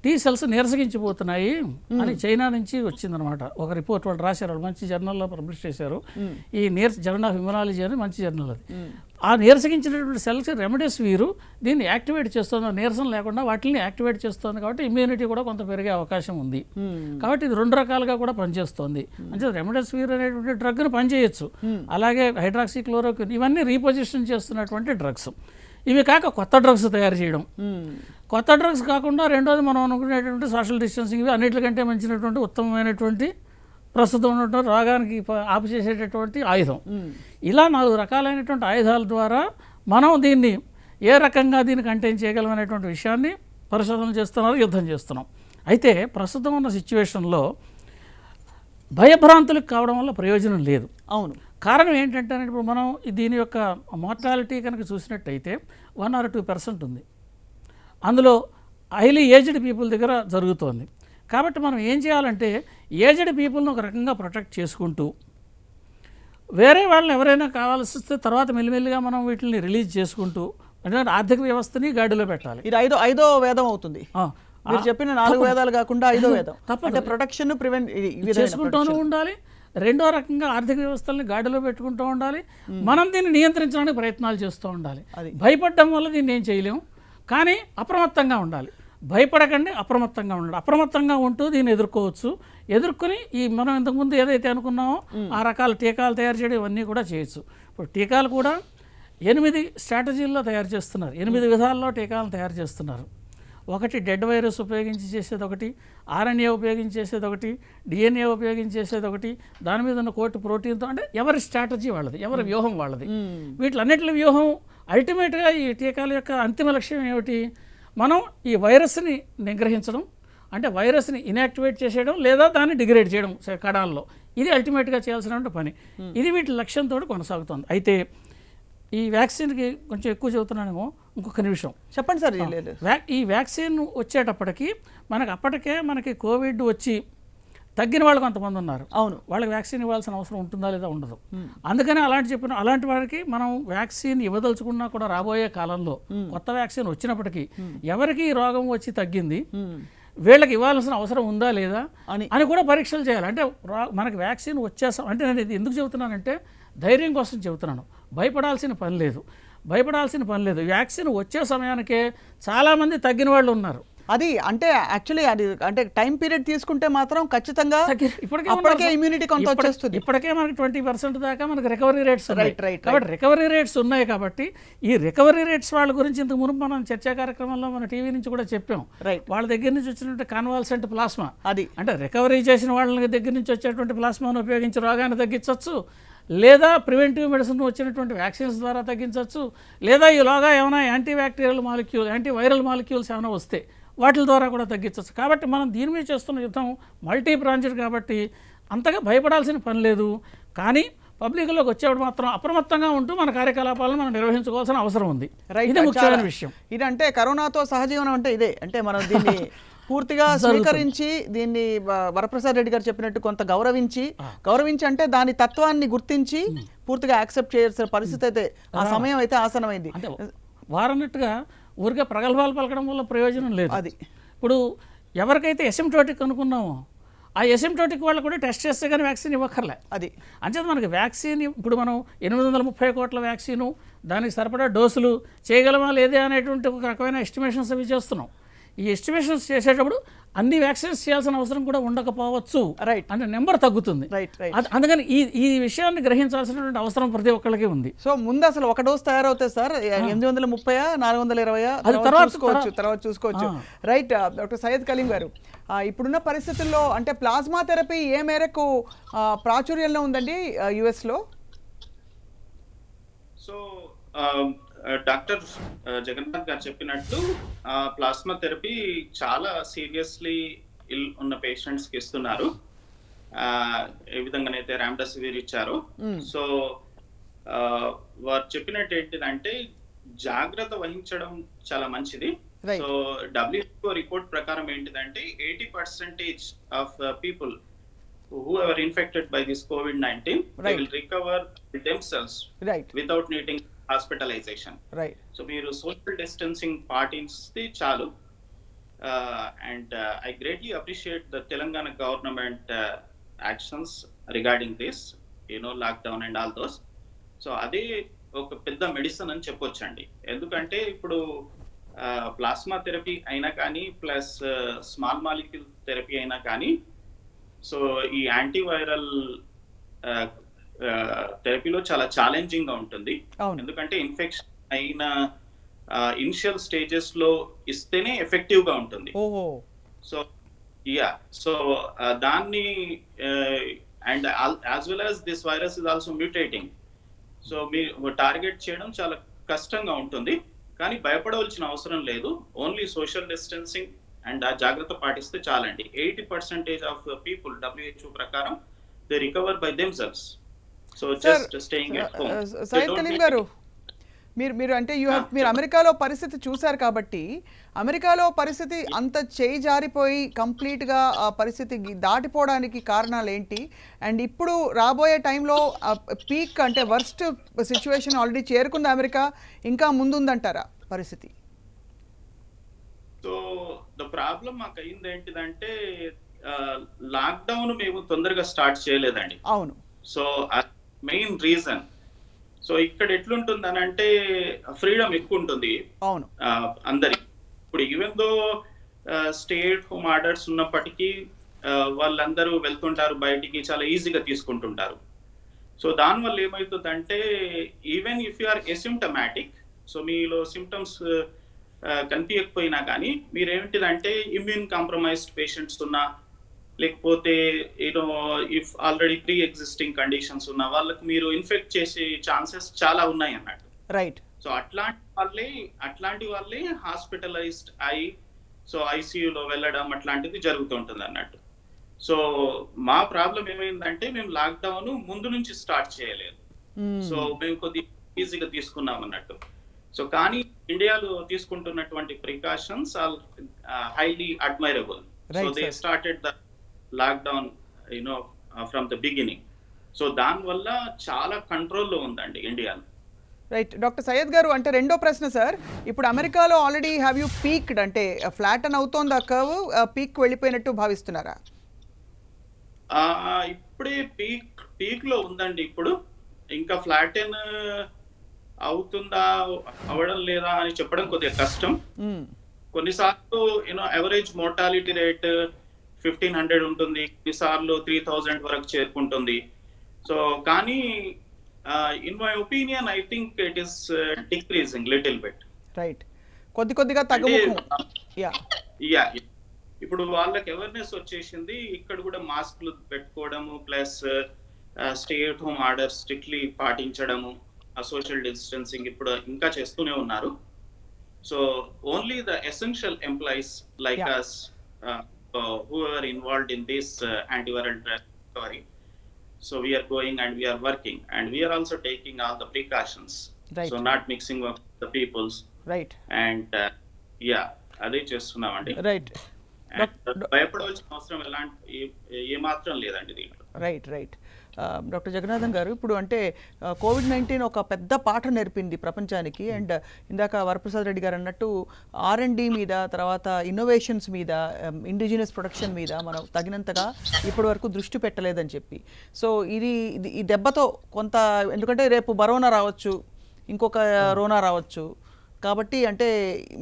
టీ సెల్స్ నీరసగించిపోతున్నాయి అని చైనా నుంచి వచ్చిందనమాట. ఒక రిపోర్ట్ వాళ్ళు రాశారు, వాళ్ళు మంచి జర్నల్లో పబ్లిష్ చేశారు. ఈ జర్నల్ ఆఫ్ ఇమ్యునాలజీ అని మంచి జర్నల్ అది. ఆ నీరసగించినటువంటి సెల్స్ రెమ్డెసివిర్ దీన్ని యాక్టివేట్ చేస్తుంది, నీరసం లేకుండా వాటిని యాక్టివేట్ చేస్తుంది. కాబట్టి ఇమ్యూనిటీ కూడా కొంత పెరిగే అవకాశం ఉంది. కాబట్టి ఇది 2 రకాలుగా కూడా పనిచేస్తుంది. అంటే రెమ్డెసివిర్ అనేటువంటి డ్రగ్ను పనిచేయచ్చు. అలాగే హైడ్రాక్సిక్లోరోక్విన్, ఇవన్నీ రీపొజిషన్ చేస్తున్నటువంటి డ్రగ్స్. ఇవి కాక కొత్త డ్రగ్స్ తయారు చేయడం. కొత్త డ్రగ్స్ కాకుండా రెండోది మనం అనుకునేటువంటి సోషల్ డిస్టెన్సింగ్, ఇవి అన్నిటికంటే మంచినటువంటి ఉత్తమమైనటువంటి ప్రస్తుతం ఉన్నటువంటి రోగానికి ఆపు చేసేటటువంటి ఆయుధం. ఇలా 4 రకాలైనటువంటి ఆయుధాల ద్వారా మనం దీన్ని ఏ రకంగా దీన్ని కంటైన్ చేయగలమనేటువంటి విషయాన్ని పరిశోధన చేస్తున్నారు, యుద్ధం చేస్తున్నాం. అయితే ప్రస్తుతం ఉన్న సిచ్యువేషన్లో భయభ్రాంతులకు కావడం వల్ల ప్రయోజనం లేదు. అవును. కారణం ఏంటంటే ఇప్పుడు మనం దీని యొక్క మోర్టాలిటీ కనుక చూసినట్టయితే 1 or 2% ఉంది. అందులో హైలీ ఏజ్డ్ పీపుల్ దగ్గర జరుగుతోంది. కాబట్టి మనం ఏం చేయాలంటే ఏజ్డ్ పీపుల్ని ఒక రకంగా ప్రొటెక్ట్ చేసుకుంటూ, వేరే వాళ్ళని ఎవరైనా కావాల్సి వస్తే తర్వాత మెల్లిమెల్లిగా మనం వీటిని రిలీజ్ చేసుకుంటూ, ఎందుకంటే ఆర్థిక వ్యవస్థని గాడిలో పెట్టాలి. ఇది ఐదో వేదం అవుతుంది. మీరు చెప్పిన 4 వేదాలు కాకుండా 5వ వేదం. అంటే ప్రొటెక్షన్ ప్రివెంట్ చేసుకుంటూనే ఉండాలి. రెండో రకంగా ఆర్థిక వ్యవస్థల్ని గాడిలో పెట్టుకుంటూ ఉండాలి. మనం దీన్ని నియంత్రించడానికి ప్రయత్నాలు చేస్తూ ఉండాలి. భయపడడం వల్ల దీన్ని ఏం చేయలేము, కానీ అప్రమత్తంగా ఉండాలి. భయపడకండి, అప్రమత్తంగా ఉండాలి. అప్రమత్తంగా ఉంటూ దీన్ని ఎదుర్కొని ఈ మనం ఇంతకుముందు ఏదైతే అనుకున్నామో ఆ రకాల టీకాలు తయారు చేయడం ఇవన్నీ కూడా చేయొచ్చు. ఇప్పుడు టీకాలు కూడా 8 స్ట్రాటజీల్లో తయారు చేస్తున్నారు, 8 విధాల్లో టీకాలను తయారు చేస్తున్నారు. ఒకటి డెడ్ వైరస్ ఉపయోగించి చేసేది ఒకటి, ఆర్ఎన్ఏ ఉపయోగించి చేసేది ఒకటి, డిఎన్ఏ ఉపయోగించి చేసేది ఒకటి, దాని మీద ఉన్న కోటి ప్రోటీన్తో, అంటే ఎవరి స్ట్రాటజీ వాళ్ళది, ఎవరి వ్యూహం వాళ్ళది. వీటిలన్నిటి వ్యూహం అల్టిమేట్గా ఈ టీకాల యొక్క అంతిమ లక్ష్యం ఏమిటి? మనం ఈ వైరస్ని నిగ్రహించడం, అంటే వైరస్ని ఇన్యాక్టివేట్ చేసేయడం లేదా దాన్ని డిగ్రేడ్ చేయడం కణాల్లో. ఇది అల్టిమేట్గా చేయాల్సినటువంటి పని. ఇది వీటి లక్ష్యంతో కొనసాగుతుంది. అయితే ఈ వ్యాక్సిన్కి కొంచెం ఎక్కువ చెబుతున్నానేమో, ఇంకొక నిమిషం చెప్పండి సార్. ఈ వ్యాక్సిన్ వచ్చేటప్పటికి అప్పటికే మనకి కోవిడ్ వచ్చి తగ్గిన వాళ్ళు కొంతమంది ఉన్నారు. అవును. వాళ్ళకి వ్యాక్సిన్ ఇవ్వాల్సిన అవసరం ఉంటుందా లేదా? ఉండదు. అందుకని అలాంటి వారికి మనం వ్యాక్సిన్ ఇవ్వదలుచుకున్నా కూడా రాబోయే కాలంలో కొత్త వ్యాక్సిన్ వచ్చినప్పటికీ ఎవరికి ఈ రోగం వచ్చి తగ్గింది, వీళ్ళకి ఇవ్వాల్సిన అవసరం ఉందా లేదా అని కూడా పరీక్షలు చేయాలి. అంటే మనకి వ్యాక్సిన్ వచ్చేసాం అంటే, నేను ఇది ఎందుకు చెబుతున్నానంటే ధైర్యం కోసం చెబుతున్నాను. భయపడాల్సిన పని లేదు. వ్యాక్సిన్ వచ్చే సమయానికే చాలామంది తగ్గిన వాళ్ళు ఉన్నారు. అది అంటే యాక్చువల్లీ అది అంటే టైం పీరియడ్ తీసుకుంటే మాత్రం ఖచ్చితంగా ఇప్పటికే ఇమ్యూనిటీ కొంత వచ్చేస్తుంది. ఇప్పటికే మనకి 20% దాకా మనకి రికవరీ రేట్స్ ఉన్నాయి. కాబట్టి రికవరీ రేట్స్ ఉన్నాయి కాబట్టి ఈ రికవరీ రేట్స్ వాళ్ళ గురించి ఇంతకు ముందు మనం చర్చా కార్యక్రమంలో మన టీవీ నుంచి కూడా చెప్పాం. వాళ్ళ దగ్గర నుంచి వచ్చినటువంటి కాన్వాల్సెంట్ ప్లాస్మా, అది అంటే రికవరీ చేసిన వాళ్ళ దగ్గర నుంచి వచ్చేటువంటి ప్లాస్మాను ఉపయోగించి రోగాన్ని తగ్గించవచ్చు, లేదా ప్రివెంటివ్ మెడిసిన్ వచ్చినటువంటి వ్యాక్సిన్స్ ద్వారా తగ్గించవచ్చు, లేదా ఈలోగా ఏమైనా యాంటీవైరల్ మాలిక్యూల్స్ ఏమైనా వస్తే వాటి ద్వారా కూడా తగ్గించవచ్చు. కాబట్టి మనం దీని మీద చేస్తున్న యుద్ధం మల్టీ బ్రాంచ్డ్ కాబట్టి అంతగా భయపడాల్సిన పని లేదు. కానీ పబ్లిక్లోకి వచ్చేవాడు మాత్రం అప్రమత్తంగా ఉంటూ మన కార్యకలాపాలను మనం నిర్వహించుకోవాల్సిన అవసరం ఉంది. ఇది ముఖ్యమైన విషయం. ఇదంటే కరోనాతో సహజీవనం అంటే ఇదే. అంటే మనం దీన్ని పూర్తిగా స్వీకరించి, దీన్ని వరప్రసాద్ రెడ్డి గారు చెప్పినట్టు కొంత గౌరవించి అంటే దాని తత్వాన్ని గుర్తించి పూర్తిగా యాక్సెప్ట్ చేయాల్సిన పరిస్థితి అయితే ఆ సమయం అయితే ఆసనమైంది. అంటే వారన్నట్టుగా ఊరికే ప్రగల్భాలు పలకడం వల్ల ప్రయోజనం లేదు. అది ఇప్పుడు ఎవరికైతే ఎసిమ్టోటిక్ అనుకున్నామో ఆ ఎసిమ్టోటిక్ వాళ్ళు కూడా టెస్ట్ చేస్తే కానీ వ్యాక్సిన్ ఇవ్వక్కర్లే. అది అంచేత మనకి వ్యాక్సిన్ ఇప్పుడు మనం 830 కోట్ల వ్యాక్సిను, దానికి సరిపడా డోసులు చేయగలమా లేదే అనేటువంటి ఒక రకమైన ఎస్టిమేషన్స్ అవి చేస్తున్నాం. ఈ ఎస్టిమేషన్స్ చేసేటప్పుడు అన్ని వ్యాక్సిన్స్ చేయాల్సిన అవసరం కూడా ఉండకపోవచ్చు. రైట్ అంటే నెంబర్ తగ్గుతుంది. Right right. అందుకని ఈ విషయాన్ని గ్రహించాల్సినటువంటి అవసరం ప్రతి ఒక్కరికి ఉంది. సో ముందు అసలు ఒక డోస్ తయారవుతాయి సార్, 830 420 అది తర్వాత చూసుకోవచ్చు. రైట్. డాక్టర్ సయ్యద్ కలీం గారు, ఇప్పుడున్న పరిస్థితుల్లో అంటే ప్లాస్మా థెరపీ ఏ మేరకు ప్రాచుర్యంలో ఉందండి యుఎస్లో? సో డాక్టర్ జగన్నాథ్ గారు చెప్పినట్టు ప్లాస్మా థెరపీ చాలా సీరియస్లీ ఇల్ ఉన్న పేషెంట్స్ కి ఇస్తున్నారు. ఏ విధంగానైతే రామ్డెసివిర్ ఇచ్చారో, సో వారు చెప్పినట్టు ఏంటిదంటే జాగ్రత్త వహించడం చాలా మంచిది. సో WHO రిపోర్ట్ ప్రకారం ఏంటిదంటే 80% of people who are infected by this COVID-19 they will recover themselves without needing hospitalization. So మీరు సోషల్ డిస్టెన్సింగ్ పాటిస్తే చాలు. And I greatly appreciate the Telangana government actions regarding this, lockdown and all those. So అదే ఒక పెద్ద medicine అని చెప్పొచ్చండి. ఎందుకంటే ఇప్పుడు ప్లాస్మా థెరపీ అయినా కానీ ప్లస్ స్మాల్ మాలిక్యూల్ థెరపీ అయినా కానీ, సో ఈ యాంటీవైరల్ థెరపీలో చాలా ఛాలెంజింగ్ గా ఉంటుంది. ఎందుకంటే ఇన్ఫెక్షన్ అయిన ఇనిషియల్ స్టేజెస్ లో ఇస్తేనే ఎఫెక్టివ్ గా ఉంటుంది. సో సో దాన్ని and as well as this virus is also mutating. So మీరు టార్గెట్ చేయడం చాలా కష్టంగా ఉంటుంది. కానీ భయపడవలసిన అవసరం లేదు. ఓన్లీ సోషల్ డిస్టెన్సింగ్ అండ్ ఆ జాగ్రత్త పాటిస్తే చాలండి. 80% ఆఫ్ పీపుల్ WHO ప్రకారం they recover by themselves. So just staying at home. Syed Kaleem గారు, మీరు అంటే మీరు అమెరికాలో పరిస్థితి చూశారు కాబట్టి, అమెరికాలో పరిస్థితి అంత చేయి జారిపోయి కంప్లీట్గా ఆ పరిస్థితి దాటిపోవడానికి కారణాలు ఏంటి? అండ్ ఇప్పుడు రాబోయే టైంలో పీక్ అంటే వర్స్ట్ సిచ్యువేషన్ ఆల్రెడీ చేరుకుంది అమెరికా, ఇంకా ముందుందంటారా పరిస్థితి? సో ద ప్రాబ్లం మాకు అయింది ఏంటిదంటే లాక్డౌన్ మేము తొందరగా స్టార్ట్ చేయలేదండి. అవును. So main reason. సో ఇక్కడ ఎట్లుంటుందని అంటే ఫ్రీడమ్ ఎక్కువ ఉంటుంది. అవును. అందరికి ఇప్పుడు even though stay at home orders ఉన్నప్పటికీ వాళ్ళందరూ వెళ్తుంటారు బయటికి, చాలా ఈజీగా తీసుకుంటుంటారు. సో దానివల్ల ఏమవుతుందంటే even if you are asymptomatic, so మీలో సిమ్టమ్స్ కనిపించకపోయినా కానీ మీరేమిటిదంటే ఇమ్యూన్ కాంప్రమైజ్డ్ పేషెంట్స్ ఉన్నా, లేకపోతే if already pre existing conditions ఉన్న వాళ్ళకి మీరు ఇన్ఫెక్ట్ చేసే ఛాన్సెస్ చాలా ఉన్నాయి అన్నట్టు. రైట్. సో అట్లాంటి వాళ్ళే హాస్పిటలైజ్డ్ అయి సో ఐసీయూలో వెళ్ళడం అట్లాంటిది జరుగుతుంటుంది అన్నట్టు. సో మా ప్రాబ్లం ఏమైందంటే మేము లాక్డౌన్ ముందు నుంచి స్టార్ట్ చేయలేదు. సో మేము కొద్దిగా ఈజీగా తీసుకున్నాం అన్నట్టు. సో కానీ ఇండియాలో తీసుకుంటున్నటువంటి precautions are highly admirable. So they started the lockdown from the beginning. So దానివల్ల చాలా కంట్రోల్లో ఉందండి ఇండియాలో. రైట్. డాక్టర్ సయ్యద్ గారు, అంటే రెండో ప్రశ్న సార్, ఇప్పుడు అమెరికాలో ఆల్రెడీ హ్యావ్ యూ పీక్డ్, అంటే ఫ్లాట్ అని అవుతోంది ఆ కర్వ్, పీక్ వెళ్ళిపోయినట్టు భావిస్తున్నారా? ఇప్పుడే పీక్ లో ఉందండి. ఇప్పుడు ఇంకా ఫ్లాటెన్ అవుతుందా అవడం లేదా అని చెప్పడం కొద్దిగా కష్టం. కొన్నిసార్లు ఎవరేజ్ మోర్టాలిటీ రేట్ 1500 ఉంటుంది, కొన్నిసార్లు 3000 వరకు చేరుకుంటుంది. సో కానీ in my opinion I think it is decreasing little bit. Right. కొద్దిగా తగ్గుముఖం. యా ఇప్పుడు వాళ్ళకి అవేర్నెస్ వచ్చేసింది. ఇక్కడ కూడా మాస్క్లు పెట్టుకోవడము plus stay at home order strictly పాటించడము, సోషల్ డిస్టెన్సింగ్ ఇప్పుడు ఇంకా చేస్తూనే ఉన్నారు. So only the essential employees like us who are involved in this antiviral drug recovery, so we are going and we are working and we are also taking all the precautions. Right. So not mixing up the peoples. Right. And అదే చేస్తున్నామండి. Right. భయపడవలసిన అవసరం ఏ మాత్రం లేదండి దీంట్లో. Right. Doctor Jagannatham గారు, ఇప్పుడు అంటే కోవిడ్-19 ఒక పెద్ద పాఠం నేర్పింది ప్రపంచానికి. అండ్ ఇందాక వరప్రసాద్ రెడ్డి గారు అన్నట్టు R&D మీద, తర్వాత ఇన్నోవేషన్స్ మీద, ఇండిజినస్ ప్రొడక్షన్ మీద మనం తగినంతగా ఇప్పటి వరకు దృష్టి పెట్టలేదని చెప్పి. సో ఈ దెబ్బతో కొంత, ఎందుకంటే రేపు బరోనా రావచ్చు, ఇంకొక రోనా రావచ్చు, కాబట్టి అంటే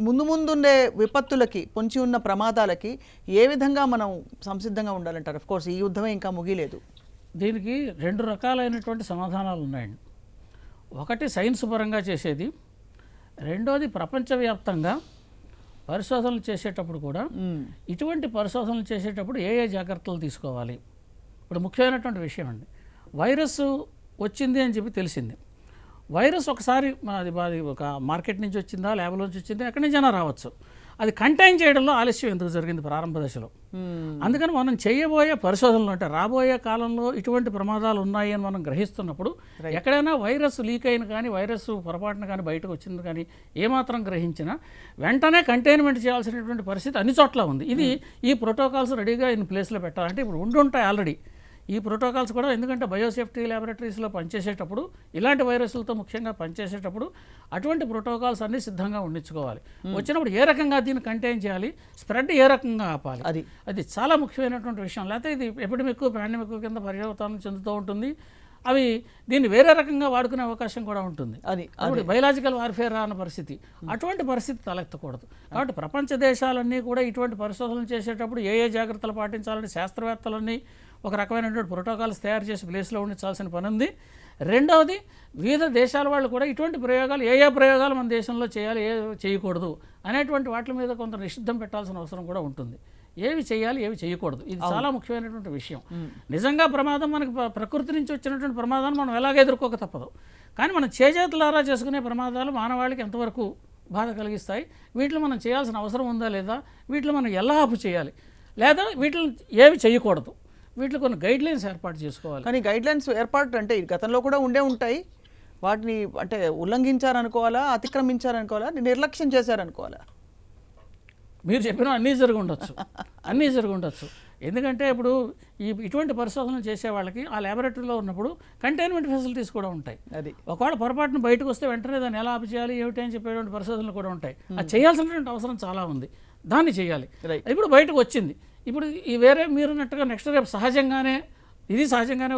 ముందుండే విపత్తులకి, పొంచి ఉన్న ప్రమాదాలకి ఏ విధంగా మనం సంసిద్ధంగా ఉండాలంటారు? అఫ్ కోర్స్ ఈ యుద్ధమే ఇంకా ముగిలేదు. దీనికి 2 రకాలైనటువంటి సమాధానాలు ఉన్నాయండి. ఒకటి సైన్స్ పరంగా చేసేది, రెండోది ప్రపంచవ్యాప్తంగా పరిశోధనలు చేసేటప్పుడు కూడా ఇటువంటి పరిశోధనలు చేసేటప్పుడు ఏ జాగ్రత్తలు తీసుకోవాలి. ఇప్పుడు ముఖ్యమైనటువంటి విషయం అండి, వైరస్ వచ్చింది అని చెప్పి తెలిసింది. వైరస్ ఒకసారి అది ఒక మార్కెట్ నుంచి వచ్చిందా, ల్యాబ్లోంచి వచ్చిందా, ఎక్కడి నుంచైనా రావచ్చు. అది కంటైన్ చేయడంలో ఆలస్యం ఎందుకు జరిగింది ప్రారంభ దశలో? అందుకని మనం చేయబోయే పరిశోధనలు, అంటే రాబోయే కాలంలో ఇటువంటి ప్రమాదాలు ఉన్నాయి అని మనం గ్రహిస్తున్నప్పుడు, ఎక్కడైనా వైరస్ లీక్ అయిన కానీ, వైరస్ పొరపాటున కానీ బయటకు వచ్చింది కానీ ఏమాత్రం గ్రహించినా వెంటనే కంటైన్మెంట్ చేయాల్సినటువంటి పరిస్థితి అన్ని చోట్ల ఉంది. ఇది ఈ ప్రోటోకాల్స్ రెడీగా ఇన్ ప్లేస్లో పెట్టాలంటే ఇప్పుడు ఉండుంటాయి ఆల్రెడీ ఈ ప్రోటోకాల్స్ కూడా. ఎందుకంటే బయోసేఫ్టీ ల్యాబొరేటరీస్లో పనిచేసేటప్పుడు, ఇలాంటి వైరస్లతో ముఖ్యంగా పనిచేసేటప్పుడు అటువంటి ప్రోటోకాల్స్ అన్నీ సిద్ధంగా ఉండించుకోవాలి. వచ్చినప్పుడు ఏ రకంగా దీన్ని కంటైన్ చేయాలి, స్ప్రెడ్ ఏ రకంగా ఆపాలి, అది చాలా ముఖ్యమైనటువంటి విషయం. లేకపోతే ఇది ఎపిడమిక్, పాండమిక్ కింద పరివర్తనం చెందుతూ ఉంటుంది. అవి దీన్ని వేరే రకంగా వాడుకునే అవకాశం కూడా ఉంటుంది. అది బయలాజికల్ వార్ఫేర్ అన్న పరిస్థితి, అటువంటి పరిస్థితి తలెత్తకూడదు. కాబట్టి ప్రపంచ దేశాలన్నీ కూడా ఇటువంటి పరిశోధనలు చేసేటప్పుడు ఏ జాగ్రత్తలు పాటించాలని శాస్త్రవేత్తలన్నీ ఒక రకమైనటువంటి ప్రోటోకాల్స్ తయారు చేసి ప్లేస్లో ఉండించాల్సిన పని ఉంది. రెండవది, వివిధ దేశాల వాళ్ళు కూడా ఇటువంటి ప్రయోగాలు, ఏ ప్రయోగాలు మన దేశంలో చేయాలి, ఏ చేయకూడదు అనేటువంటి వాటి మీద కొంత నిషిద్ధం పెట్టాల్సిన అవసరం కూడా ఉంటుంది. ఏవి చేయాలి, ఏవి చేయకూడదు, ఇది చాలా ముఖ్యమైనటువంటి విషయం. నిజంగా ప్రమాదం మనకు ప్రకృతి నుంచి వచ్చినటువంటి ప్రమాదాన్ని మనం ఎలాగ ఎదుర్కోక తప్పదు. కానీ మనం చేజేతులారా చేసుకునే ప్రమాదాలు మానవాళికి ఎంతవరకు బాధ కలిగిస్తాయి, వీటిలో మనం చేయాల్సిన అవసరం ఉందా లేదా, వీటిలో మనం ఎలా ఆపు చేయాలి, లేదా వీటిని ఏవి చేయకూడదు, వీటిలో కొన్ని గైడ్లైన్స్ ఏర్పాటు చేసుకోవాలి. కానీ గైడ్లైన్స్ ఏర్పాటు అంటే గతంలో కూడా ఉంటాయి. వాటిని అంటే ఉల్లంఘించారనుకోవాలా, అతిక్రమించారనుకోవాలా, నిర్లక్ష్యం చేశారనుకోవాలా? మీరు చెప్పిన అన్నీ జరిగి ఉండొచ్చు. ఎందుకంటే ఇప్పుడు ఇటువంటి పరిశోధనలు చేసే వాళ్ళకి ఆ ల్యాబొరేటరీలో ఉన్నప్పుడు కంటైన్మెంట్ ఫెసిలిటీస్ కూడా ఉంటాయి. ఒకవేళ పొరపాటున బయటకు వస్తే వెంటనే దాన్ని ఎలా ఆపు చేయాలి, ఏమిటి అని చెప్పేటువంటి పరిశోధనలు కూడా ఉంటాయి. అది చేయాల్సినటువంటి అవసరం చాలా ఉంది, దాన్ని చేయాలి. ఇప్పుడు బయటకు వచ్చింది, ఇప్పుడు ఈ వేరే మీరున్నట్టుగా నెక్స్ట్ రేపు సహజంగానే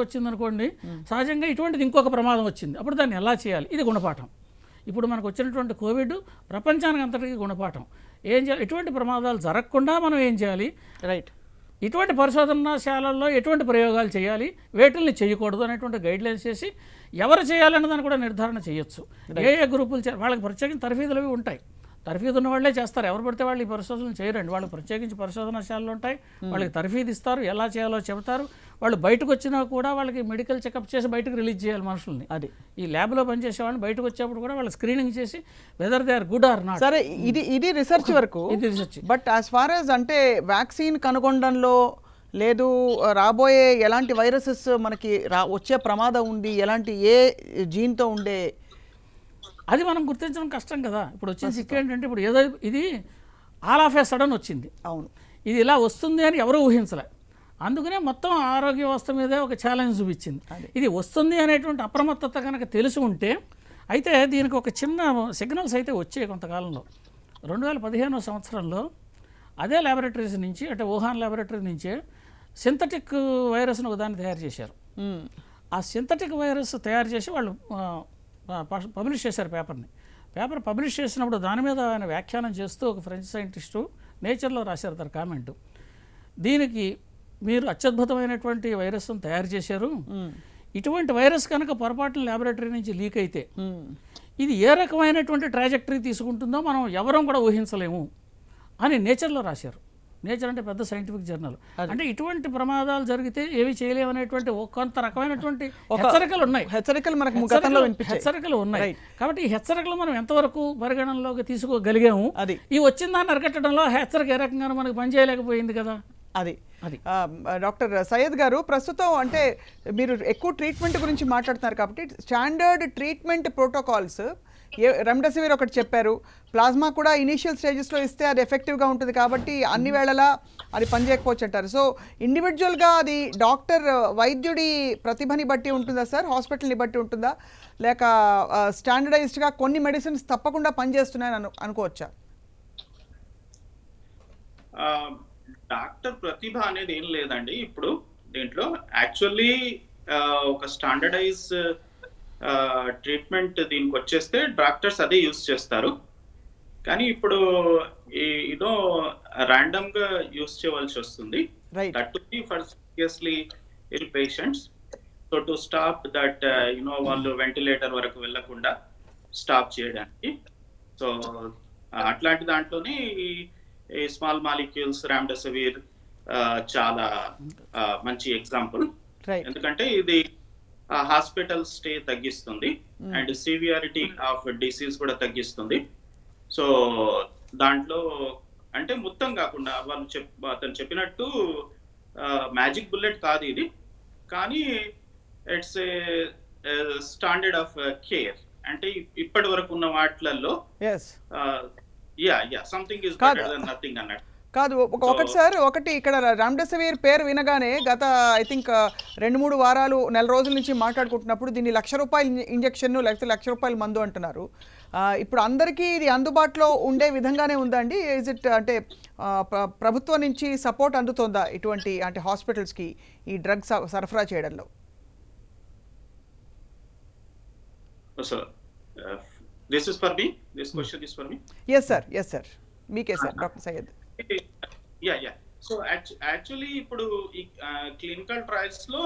వచ్చింది అనుకోండి, సహజంగా ఇటువంటిది ఇంకొక ప్రమాదం వచ్చింది, అప్పుడు దాన్ని ఎలా చేయాలి, ఇది గుణపాఠం. ఇప్పుడు మనకు వచ్చినటువంటి కోవిడ్ ప్రపంచానికి అంతటికీ గుణపాఠం. ఏం చేయాలి, ఎటువంటి ప్రమాదాలు జరగకుండా మనం ఏం చేయాలి, ఇటువంటి పరిశోధనశాలల్లో ఎటువంటి ప్రయోగాలు చేయాలి, వేటిల్ని చేయకూడదు అనేటువంటి గైడ్లైన్స్ చేసి ఎవరు చేయాలన్న దాన్ని కూడా నిర్ధారణ చేయొచ్చు. ఏ గ్రూపులు వాళ్ళకి ప్రత్యేకించి తరఫీదులు అవి ఉంటాయి. తరఫీదు ఉన్న వాళ్ళే చేస్తారు, ఎవరు పడితే వాళ్ళు ఈ పరిశోధనలు చేయరండి. వాళ్ళు ప్రత్యేకించి పరిశోధనశాలలు ఉంటాయి, వాళ్ళకి తరఫీదు ఇస్తారు, ఎలా చేయాలో చెబుతారు. వాళ్ళు బయటకు వచ్చినా కూడా వాళ్ళకి మెడికల్ చెకప్ చేసి బయటకు రిలీజ్ చేయాలి మనుషుల్ని. ఈ ల్యాబ్లో పనిచేసే వాళ్ళని బయటకు వచ్చేప్పుడు కూడా వాళ్ళు స్క్రీనింగ్ చేసి whether they are good or not. సరే, ఇది రిసర్చ్ వరకు, ఇది research. But as far as అంటే వ్యాక్సిన్ కనుగొనడంలో లేదు, రాబోయే ఎలాంటి వైరసెస్ మనకి వచ్చే ప్రమాదం ఉంది, ఎలాంటి ఏ జీన్తో ఉండే, అది మనం గుర్తించడం కష్టం కదా. ఇప్పుడు వచ్చిన సిక్ ఏంటంటే, ఇప్పుడు ఏదో ఇది ఆల్ ఆఫ్ ఏ సడన్ వచ్చింది, అవును, ఇది ఇలా వస్తుంది అని ఎవరూ ఊహించలే. అందుకనే మొత్తం ఆరోగ్య వ్యవస్థ మీదే ఒక ఛాలెంజ్ చూపించింది. ఇది వస్తుంది అనేటువంటి అప్రమత్తత కనుక తెలిసి ఉంటే, అయితే దీనికి ఒక చిన్న సిగ్నల్స్ అయితే వచ్చాయి కొంతకాలంలో. 2015 సంవత్సరంలో అదే ల్యాబొరేటరీస్ నుంచి, అంటే వుహాన్ ల్యాబొరేటరీ నుంచే సింథటిక్ వైరస్ను ఒకదాన్ని తయారు చేశారు. ఆ సింథటిక్ వైరస్ తయారు చేసి వాళ్ళు పబ్లిష్ చేశారు పేపర్ పబ్లిష్ చేసినప్పుడు దాని మీద ఆయన వ్యాఖ్యానం చేస్తూ ఒక ఫ్రెంచ్ సైంటిస్టు నేచర్లో రాశారు తన కామెంటు, దీనికి మీరు అత్యద్భుతమైనటువంటి వైరస్ను తయారు చేశారు, ఇటువంటి వైరస్ కనుక పొరపాటున ల్యాబొరేటరీ నుంచి లీక్ అయితే ఇది ఏ రకమైనటువంటి ట్రాజెక్టరీ తీసుకుంటుందో మనం ఎవరం కూడా ఊహించలేము అని నేచర్లో రాశారు. నేచర్ అంటే పెద్ద సైంటిఫిక్ జర్నల్. అంటే ఇటువంటి ప్రమాదాలు జరిగితే ఏవి చేయలేమనేటువంటి కొంత రకమైనటువంటి హెచ్చరికలు ఉన్నాయి. హెచ్చరికలు ఉన్నాయి. కాబట్టి ఈ హెచ్చరికలు మనం ఎంతవరకు పరిగణనలోకి తీసుకోగలిగాము, ఈ వచ్చిన దాన్ని అరికట్టడంలో హెచ్చరిక ఏ రకంగా మనకు పనిచేయలేకపోయింది కదా. అది డాక్టర్ సయ్యద్ గారు, ప్రస్తుతం అంటే మీరు ఎక్కువ ట్రీట్మెంట్ గురించి మాట్లాడుతున్నారు కాబట్టి స్టాండర్డ్ ట్రీట్మెంట్ ప్రోటోకాల్స్ రెమ్డెసివిర్ ఒకటి చెప్పారు, ప్లాస్మా కూడా ఇనీషియల్ స్టేజెస్లో ఇస్తే అది ఎఫెక్టివ్గా ఉంటుంది కాబట్టి అన్ని వేళలా అది పనిచేయకపోవచ్చు అంటారు. సో ఇండివిజువల్గా అది డాక్టర్ వైద్యుడి ప్రతిభని బట్టి ఉంటుందా సార్, హాస్పిటల్ని బట్టి ఉంటుందా, లేక స్టాండర్డైజ్డ్గా కొన్ని మెడిసిన్స్ తప్పకుండా పనిచేస్తున్నాయని అనుకోవచ్చా? డాక్టర్ ప్రతిభ అనేది ఏం లేదండి ఇప్పుడు దీంట్లో. యాక్చువల్లీ ఒక స్టాండర్డైజ్ ట్రీట్మెంట్ దీనికి వచ్చేస్తే డాక్టర్స్ అదే యూస్ చేస్తారు. కానీ ఇప్పుడు ఏదో ర్యాండమ్ గా యూస్ చేయవలసి వస్తుంది. That to be for seriously ill patients. So to stop that వాళ్ళు వెంటిలేటర్ వరకు వెళ్ళకుండా స్టాప్ చేయడానికి. సో అట్లాంటి దాంట్లోనే ఈ స్మాల్ మాలిక్యూల్స్ రామ్డెసివిర్ చాలా మంచి ఎగ్జాంపుల్. ఎందుకంటే ఇది హాస్పిటల్ స్టే తగ్గిస్తుంది అండ్ సివియారిటీ ఆఫ్ డిసీజ్ కూడా తగ్గిస్తుంది. సో దాంట్లో అంటే మొత్తం కాకుండా అతను చెప్పినట్టు మ్యాజిక్ బుల్లెట్ కాదు ఇది, కానీ it's a standard of care. అంటే ఇప్పటి వరకు ఉన్న వాటిలలో something is better than nothing అన్నట్టు కాదు. ఒకటి సార్, ఒకటి ఇక్కడ రామ్డెసివిర్ పేరు వినగానే గత ఐ థింక్ 2-3 వారాలు నెల రోజుల నుంచి మాట్లాడుకుంటున్నప్పుడు దీన్ని ₹1,00,000 ఇంజెక్షన్ లేకపోతే ₹1,00,000 మందు అంటున్నారు. ఇప్పుడు అందరికీ ఇది అందుబాటులో ఉండే విధంగానే ఉందండి? ఈజ్ ఇట్ అంటే ప్రభుత్వం నుంచి సపోర్ట్ అందుతుందా ఇటువంటి అంటే హాస్పిటల్స్కి ఈ డ్రగ్స్ సరఫరా చేయడంలో? This is for me, this question is for me. Yes sir, మీకే sir, doctor Syed. So actually ఇప్పుడు ఈ క్లినికల్ ట్రయల్స్ లో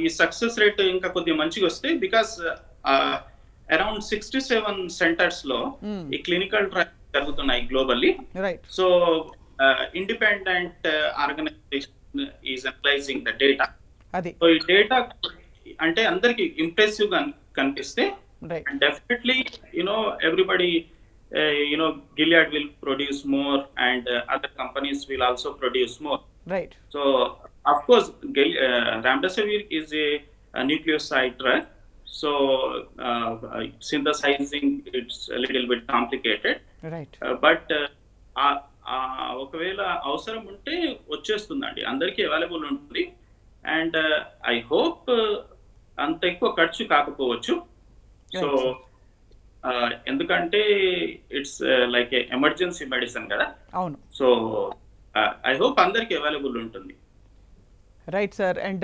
ఈ సక్సెస్ రేట్ ఇంకా కొద్దిగా మంచిగా వస్తాయి. బికాస్ అరౌండ్ 67 సెంటర్స్ లో ఈ క్లినికల్ ట్రయల్స్ జరుగుతున్నాయి globally. So independent organization is analyzing the data. So ఈ డేటా అంటే అందరికి ఇంప్రెసివ్ గా కనిపిస్తే definitely everybody Gilead will produce more and other companies will also produce more. So of course Remdesivir is a nucleoside drug, so synthesizing it's a little bit complicated, but ఒకవేళ అవసరం ఉంటే వచ్చేస్తుందండి, అందరికీ available ఉంటుంది. And I hope అంత ఎక్కువ ఖర్చు కాకపోవచ్చు. సో ఎందుకంటే ఇట్స్ లైక్ ఎమర్జెన్సీ మెడిసిన్ కదా. అవును. సో ఐ హోప్ అందరికి అవైలబుల్ ఉంటుంది. Right sir. And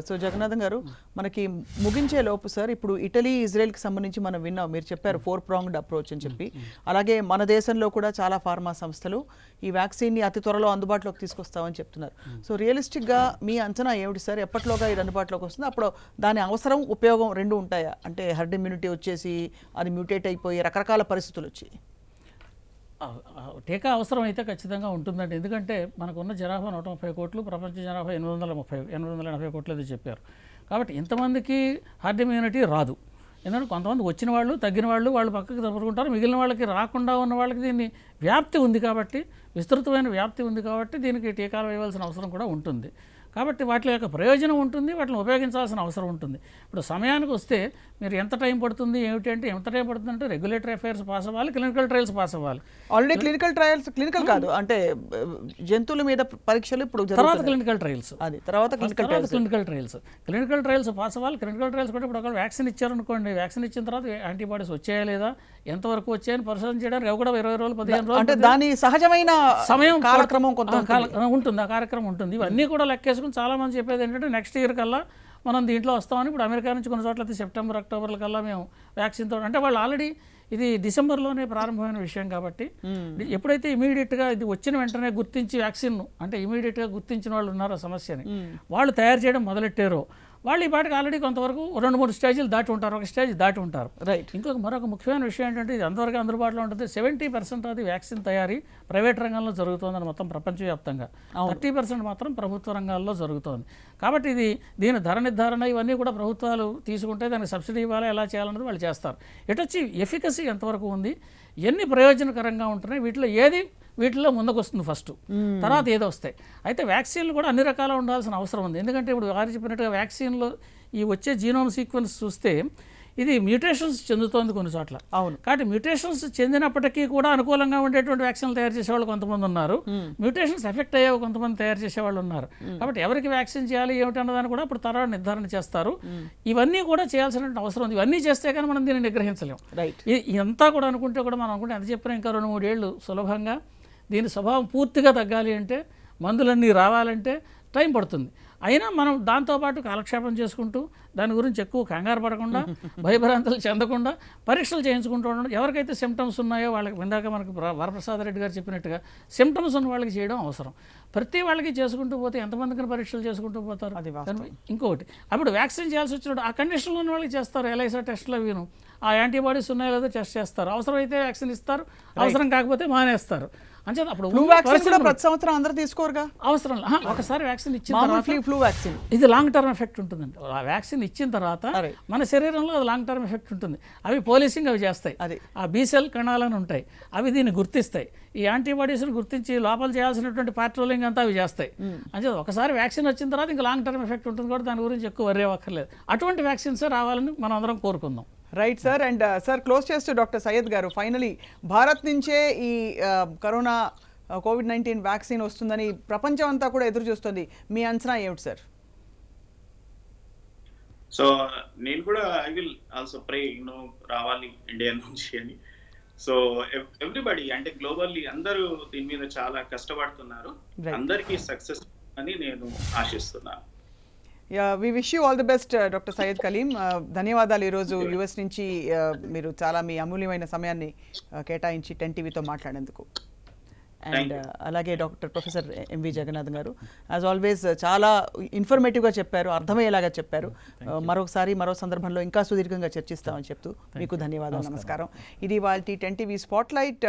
so Jagannatham గారు, మనకి ముగించే లోపు సార్, ఇప్పుడు ఇటలీ ఇజ్రాయెల్కి సంబంధించి మనం విన్నాం, మీరు చెప్పారు 4-pronged అప్రోచ్ అని చెప్పి. అలాగే మన దేశంలో కూడా చాలా ఫార్మా సంస్థలు ఈ వ్యాక్సిన్ని అతి త్వరలో అందుబాటులోకి తీసుకొస్తామని చెప్తున్నారు. సో రియలిస్టిక్గా మీ అంచనా ఏమిటి సార్? ఎప్పటిలోగా ఇది అందుబాటులోకి వస్తుంది? అప్పుడు దాని అవసరం ఉపయోగం రెండు ఉంటాయా? అంటే హర్డ్ ఇమ్యూనిటీ వచ్చేసి అది మ్యూటేట్ అయిపోయి రకరకాల పరిస్థితులు వచ్చి టీకా అవసరం అయితే ఖచ్చితంగా ఉంటుందండి. ఎందుకంటే మనకున్న జనాభా 130 కోట్లు, ప్రపంచ జనాభా 880 కోట్లు అది చెప్పారు. కాబట్టి ఇంతమందికి హార్డ్ ఇమ్యూనిటీ రాదు. ఎందుకంటే కొంతమంది వచ్చిన వాళ్ళు, తగ్గిన వాళ్ళు, వాళ్ళు పక్కకి తప్పుకుంటారు. మిగిలిన వాళ్ళకి రాకుండా ఉన్న వాళ్ళకి దీన్ని వ్యాప్తి ఉంది కాబట్టి, విస్తృతమైన వ్యాప్తి ఉంది కాబట్టి దీనికి టీకాలు వేయవలసిన అవసరం కూడా ఉంటుంది. కాబట్టి వాటి యొక్క ప్రయోజనం ఉంటుంది, వాటిని ఉపయోగించాల్సిన అవసరం ఉంటుంది. ఇప్పుడు సమయానికి వస్తే మీరు ఎంత టైం పడుతుంది ఏమిటి అంటే, ఎంత టైం పడుతుంది అంటే రెగ్యులేటరీ అఫైర్స్ పాస్ అవ్వాలి, క్లినికల్ ట్రయల్స్ పాస్ అవ్వాలి. ఆల్రెడీ క్లినికల్ కాదు అంటే జంతువుల మీద పరీక్షలు ఇప్పుడు తర్వాత క్లినికల్ ట్రయల్స్, అది తర్వాత క్లినికల్ ట్రయల్స్ పాస్ అవ్వాలి. క్లినికల్ ట్రయల్స్ కూడా ఇప్పుడు ఒక వ్యాక్సిన్ ఇచ్చారనుకోండి, వ్యాక్సిన్ ఇచ్చిన తర్వాత యాంటీబాడీస్ వచ్చాయా లేదా, ఎంతవరకు వచ్చాయని పరిశోధన చేయడానికి అవి కూడా 20 రోజులు 15 రోజులు అంటే దాని సహజమైన సమయం కార్యక్రమం కొంత ఉంటుంది, ఆ కార్యక్రమం ఉంటుంది. ఇవన్నీ కూడా లెక్కేసుకుని చాలా మంది చెప్పేది ఏంటంటే నెక్స్ట్ ఇయర్ కల్లా మనం దీంట్లో వస్తామని. ఇప్పుడు అమెరికా నుంచి కొన్ని చోట్ల సెప్టెంబర్ అక్టోబర్ కల్లా మేము వ్యాక్సిన్తో, అంటే వాళ్ళు ఆల్రెడీ ఇది డిసెంబర్లోనే ప్రారంభమైన విషయం కాబట్టి ఎప్పుడైతే ఇమీడియట్గా ఇది వచ్చిన వెంటనే గుర్తించి వ్యాక్సిన్ అంటే ఇమీడియట్గా గుర్తించిన వాళ్ళు ఉన్నారో సమస్యని, వాళ్ళు తయారు చేయడం మొదలెట్టారో, వాళ్ళు ఈ పాటికి ఆల్రెడీ కొంతవరకు 2-3 స్టేజీలు దాటి ఉంటారు, ఒక స్టేజ్ దాటి ఉంటారు. మరొక ముఖ్యమైన విషయం ఏంటంటే ఇది అంతవరకు అందుబాటులో ఉంటుంది. 70% అది వ్యాక్సిన్ తయారీ ప్రైవేట్ రంగంలో జరుగుతుందని మొత్తం ప్రపంచవ్యాప్తంగా, 30% మాత్రం ప్రభుత్వ రంగాల్లో జరుగుతోంది. కాబట్టి దీని ధర నిర్ధారణ ఇవన్నీ కూడా ప్రభుత్వాలు తీసుకుంటే దానికి సబ్సిడీ ఇవ్వాలి, ఎలా చేయాలన్నది వాళ్ళు చేస్తారు. ఇటొచ్చి ఎఫికసీ ఎంతవరకు ఉంది, ఎన్ని ప్రయోజనకరంగా ఉంటున్నాయి, వీటిలో ముందుకు వస్తుంది ఫస్ట్, తర్వాత ఏదో వస్తాయి. అయితే వ్యాక్సిన్లు కూడా అన్ని రకాల ఉండాల్సిన అవసరం ఉంది. ఎందుకంటే ఇప్పుడు వారు చెప్పినట్టుగా వ్యాక్సిన్లో ఈ వచ్చే జీనోమ్ సీక్వెన్స్ చూస్తే ఇది మ్యూటేషన్స్ చెందుతోంది కొన్ని చోట్ల. అవును. కాబట్టి మ్యూటేషన్స్ చెందినప్పటికీ కూడా అనుకూలంగా ఉండేటువంటి వ్యాక్సిన్లు తయారు చేసేవాళ్ళు కొంతమంది ఉన్నారు, మ్యూటేషన్స్ ఎఫెక్ట్ అయ్యేవి కొంతమంది తయారు చేసేవాళ్ళు ఉన్నారు. కాబట్టి ఎవరికి వ్యాక్సిన్ చేయాలి ఏమిటి అన్నదాన్ని కూడా ఇప్పుడు తర్వాత నిర్ధారణ చేస్తారు. ఇవన్నీ కూడా చేయాల్సిన అవసరం ఉంది. ఇవన్నీ చేస్తే కానీ మనం దీన్ని నిగ్రహించలేము. రైట్. ఇదంతా కూడా అనుకుంటే కూడా మనం అనుకుంటే ఎంత చెప్పినా ఇంకా 2-3 ఏళ్ళు సులభంగా దీని స్వభావం పూర్తిగా తగ్గాలి అంటే, మందులన్నీ రావాలంటే టైం పడుతుంది. అయినా మనం దాంతోపాటు కాలక్షేపం చేసుకుంటూ దాని గురించి ఎక్కువ కంగారు పడకుండా భయభ్రాంతులు చెందకుండా పరీక్షలు చేయించుకుంటూ ఉండడం. ఎవరికైతే సిమ్టమ్స్ ఉన్నాయో వాళ్ళకి, ఇందాక మనకు వరప్రసాద్ రెడ్డి గారు చెప్పినట్టుగా సిమ్టమ్స్ ఉన్న వాళ్ళకి చేయడం అవసరం. ప్రతి వాళ్ళకి చేసుకుంటూ పోతే ఎంతమందికి పరీక్షలు చేసుకుంటూ పోతారు. అది ఇంకొకటి, అప్పుడు వ్యాక్సిన్ చేయాల్సి వచ్చినప్పుడు ఆ కండిషన్లో ఉన్న వాళ్ళకి చేస్తారు. ఎలైసా టెస్ట్లు అవిను, ఆ యాంటీబాడీస్ ఉన్నాయో లేదో టెస్ట్ చేస్తారు. అవసరమైతే వ్యాక్సిన్ ఇస్తారు, అవసరం కాకపోతే మానేస్తారు. అంచేత అప్పుడు ఫ్లూ వ్యాక్సిన్ కూడా ప్రతి సంవత్సరం అందరూ తీసుకోరుగా. అవసరం ఒకసారి వ్యాక్సిన్ ఇచ్చిన మామూలు తర్వాత ఫ్లూ వ్యాక్సిన్ ఇది లాంగ్ టర్మ్ ఎఫెక్ట్ ఉంటుందండి. ఆ వ్యాక్సిన్ ఇచ్చిన తర్వాత అరే. మన శరీరంలో అది లాంగ్ టర్మ్ ఎఫెక్ట్ ఉంటుంది. అవి పోలీసింగ్ అవి చేస్తాయి. అది. ఆ బీసెల్ కణాలను ఉంటాయి, అవి దీన్ని గుర్తిస్తాయి. ఈ యాంటీబాడీస్ని గుర్తించి లోపల చేయాల్సినటువంటి పాట్రోలింగ్ అంతా అవి చేస్తాయి. అంటే ఒకసారి వ్యాక్సిన్ వచ్చిన తర్వాత ఇంకా లాంగ్ టర్మ్ ఎఫెక్ట్ ఉంటుంది కూడా దాని గురించి ఎక్కువ వర్రీ అవ్వక్కర్లేదు. అటువంటి వ్యాక్సిన్సే రావాలని మనం అందరం కోరుకుందాం. Right sir. And sir, close చేస్తూ డాక్టర్ సయ్యద్ గారు, ఫైనలీ భారత్ నుంచే ఈ కరోనా కోవిడ్-19 వ్యాక్సిన్ వస్తుందని ప్రపంచం అంతా కూడా ఎదురు చూస్తుంది. మీ అంచనా ఏమిటి సార్? సో నేను కూడా ఐ విల్ ఆల్సో ప్రే రావాలి ఇండియా నుంచి అని. సో ఎవ్రీబడి అంటే గ్లోబల్లీ అందరూ దీని మీద చాలా కష్టపడుతున్నారు. అందరికీ సక్సెస్ అని నేను ఆశిస్తున్నాను. We wish you all the best doctor Syed Kaleem. ధన్యవాదాలు. ఈరోజు యుఎస్ నుంచి మీరు చాలా మీ అమూల్యమైన సమయాన్ని కేటాయించి 10 టీవీతో మాట్లాడేందుకు. అండ్ అలాగే ప్రొఫెసర్ ఎంవి జగన్నాథ్ గారు యాజ్ ఆల్వేస్ చాలా ఇన్ఫర్మేటివ్గా చెప్పారు, అర్థమయ్యేలాగా చెప్పారు. మరొకసారి మరో సందర్భంలో ఇంకా సుదీర్ఘంగా చర్చిస్తామని చెప్తూ మీకు ధన్యవాదాలు, నమస్కారం. ఇది వాళ్ళ 10 టీవీ స్పాట్లైట్.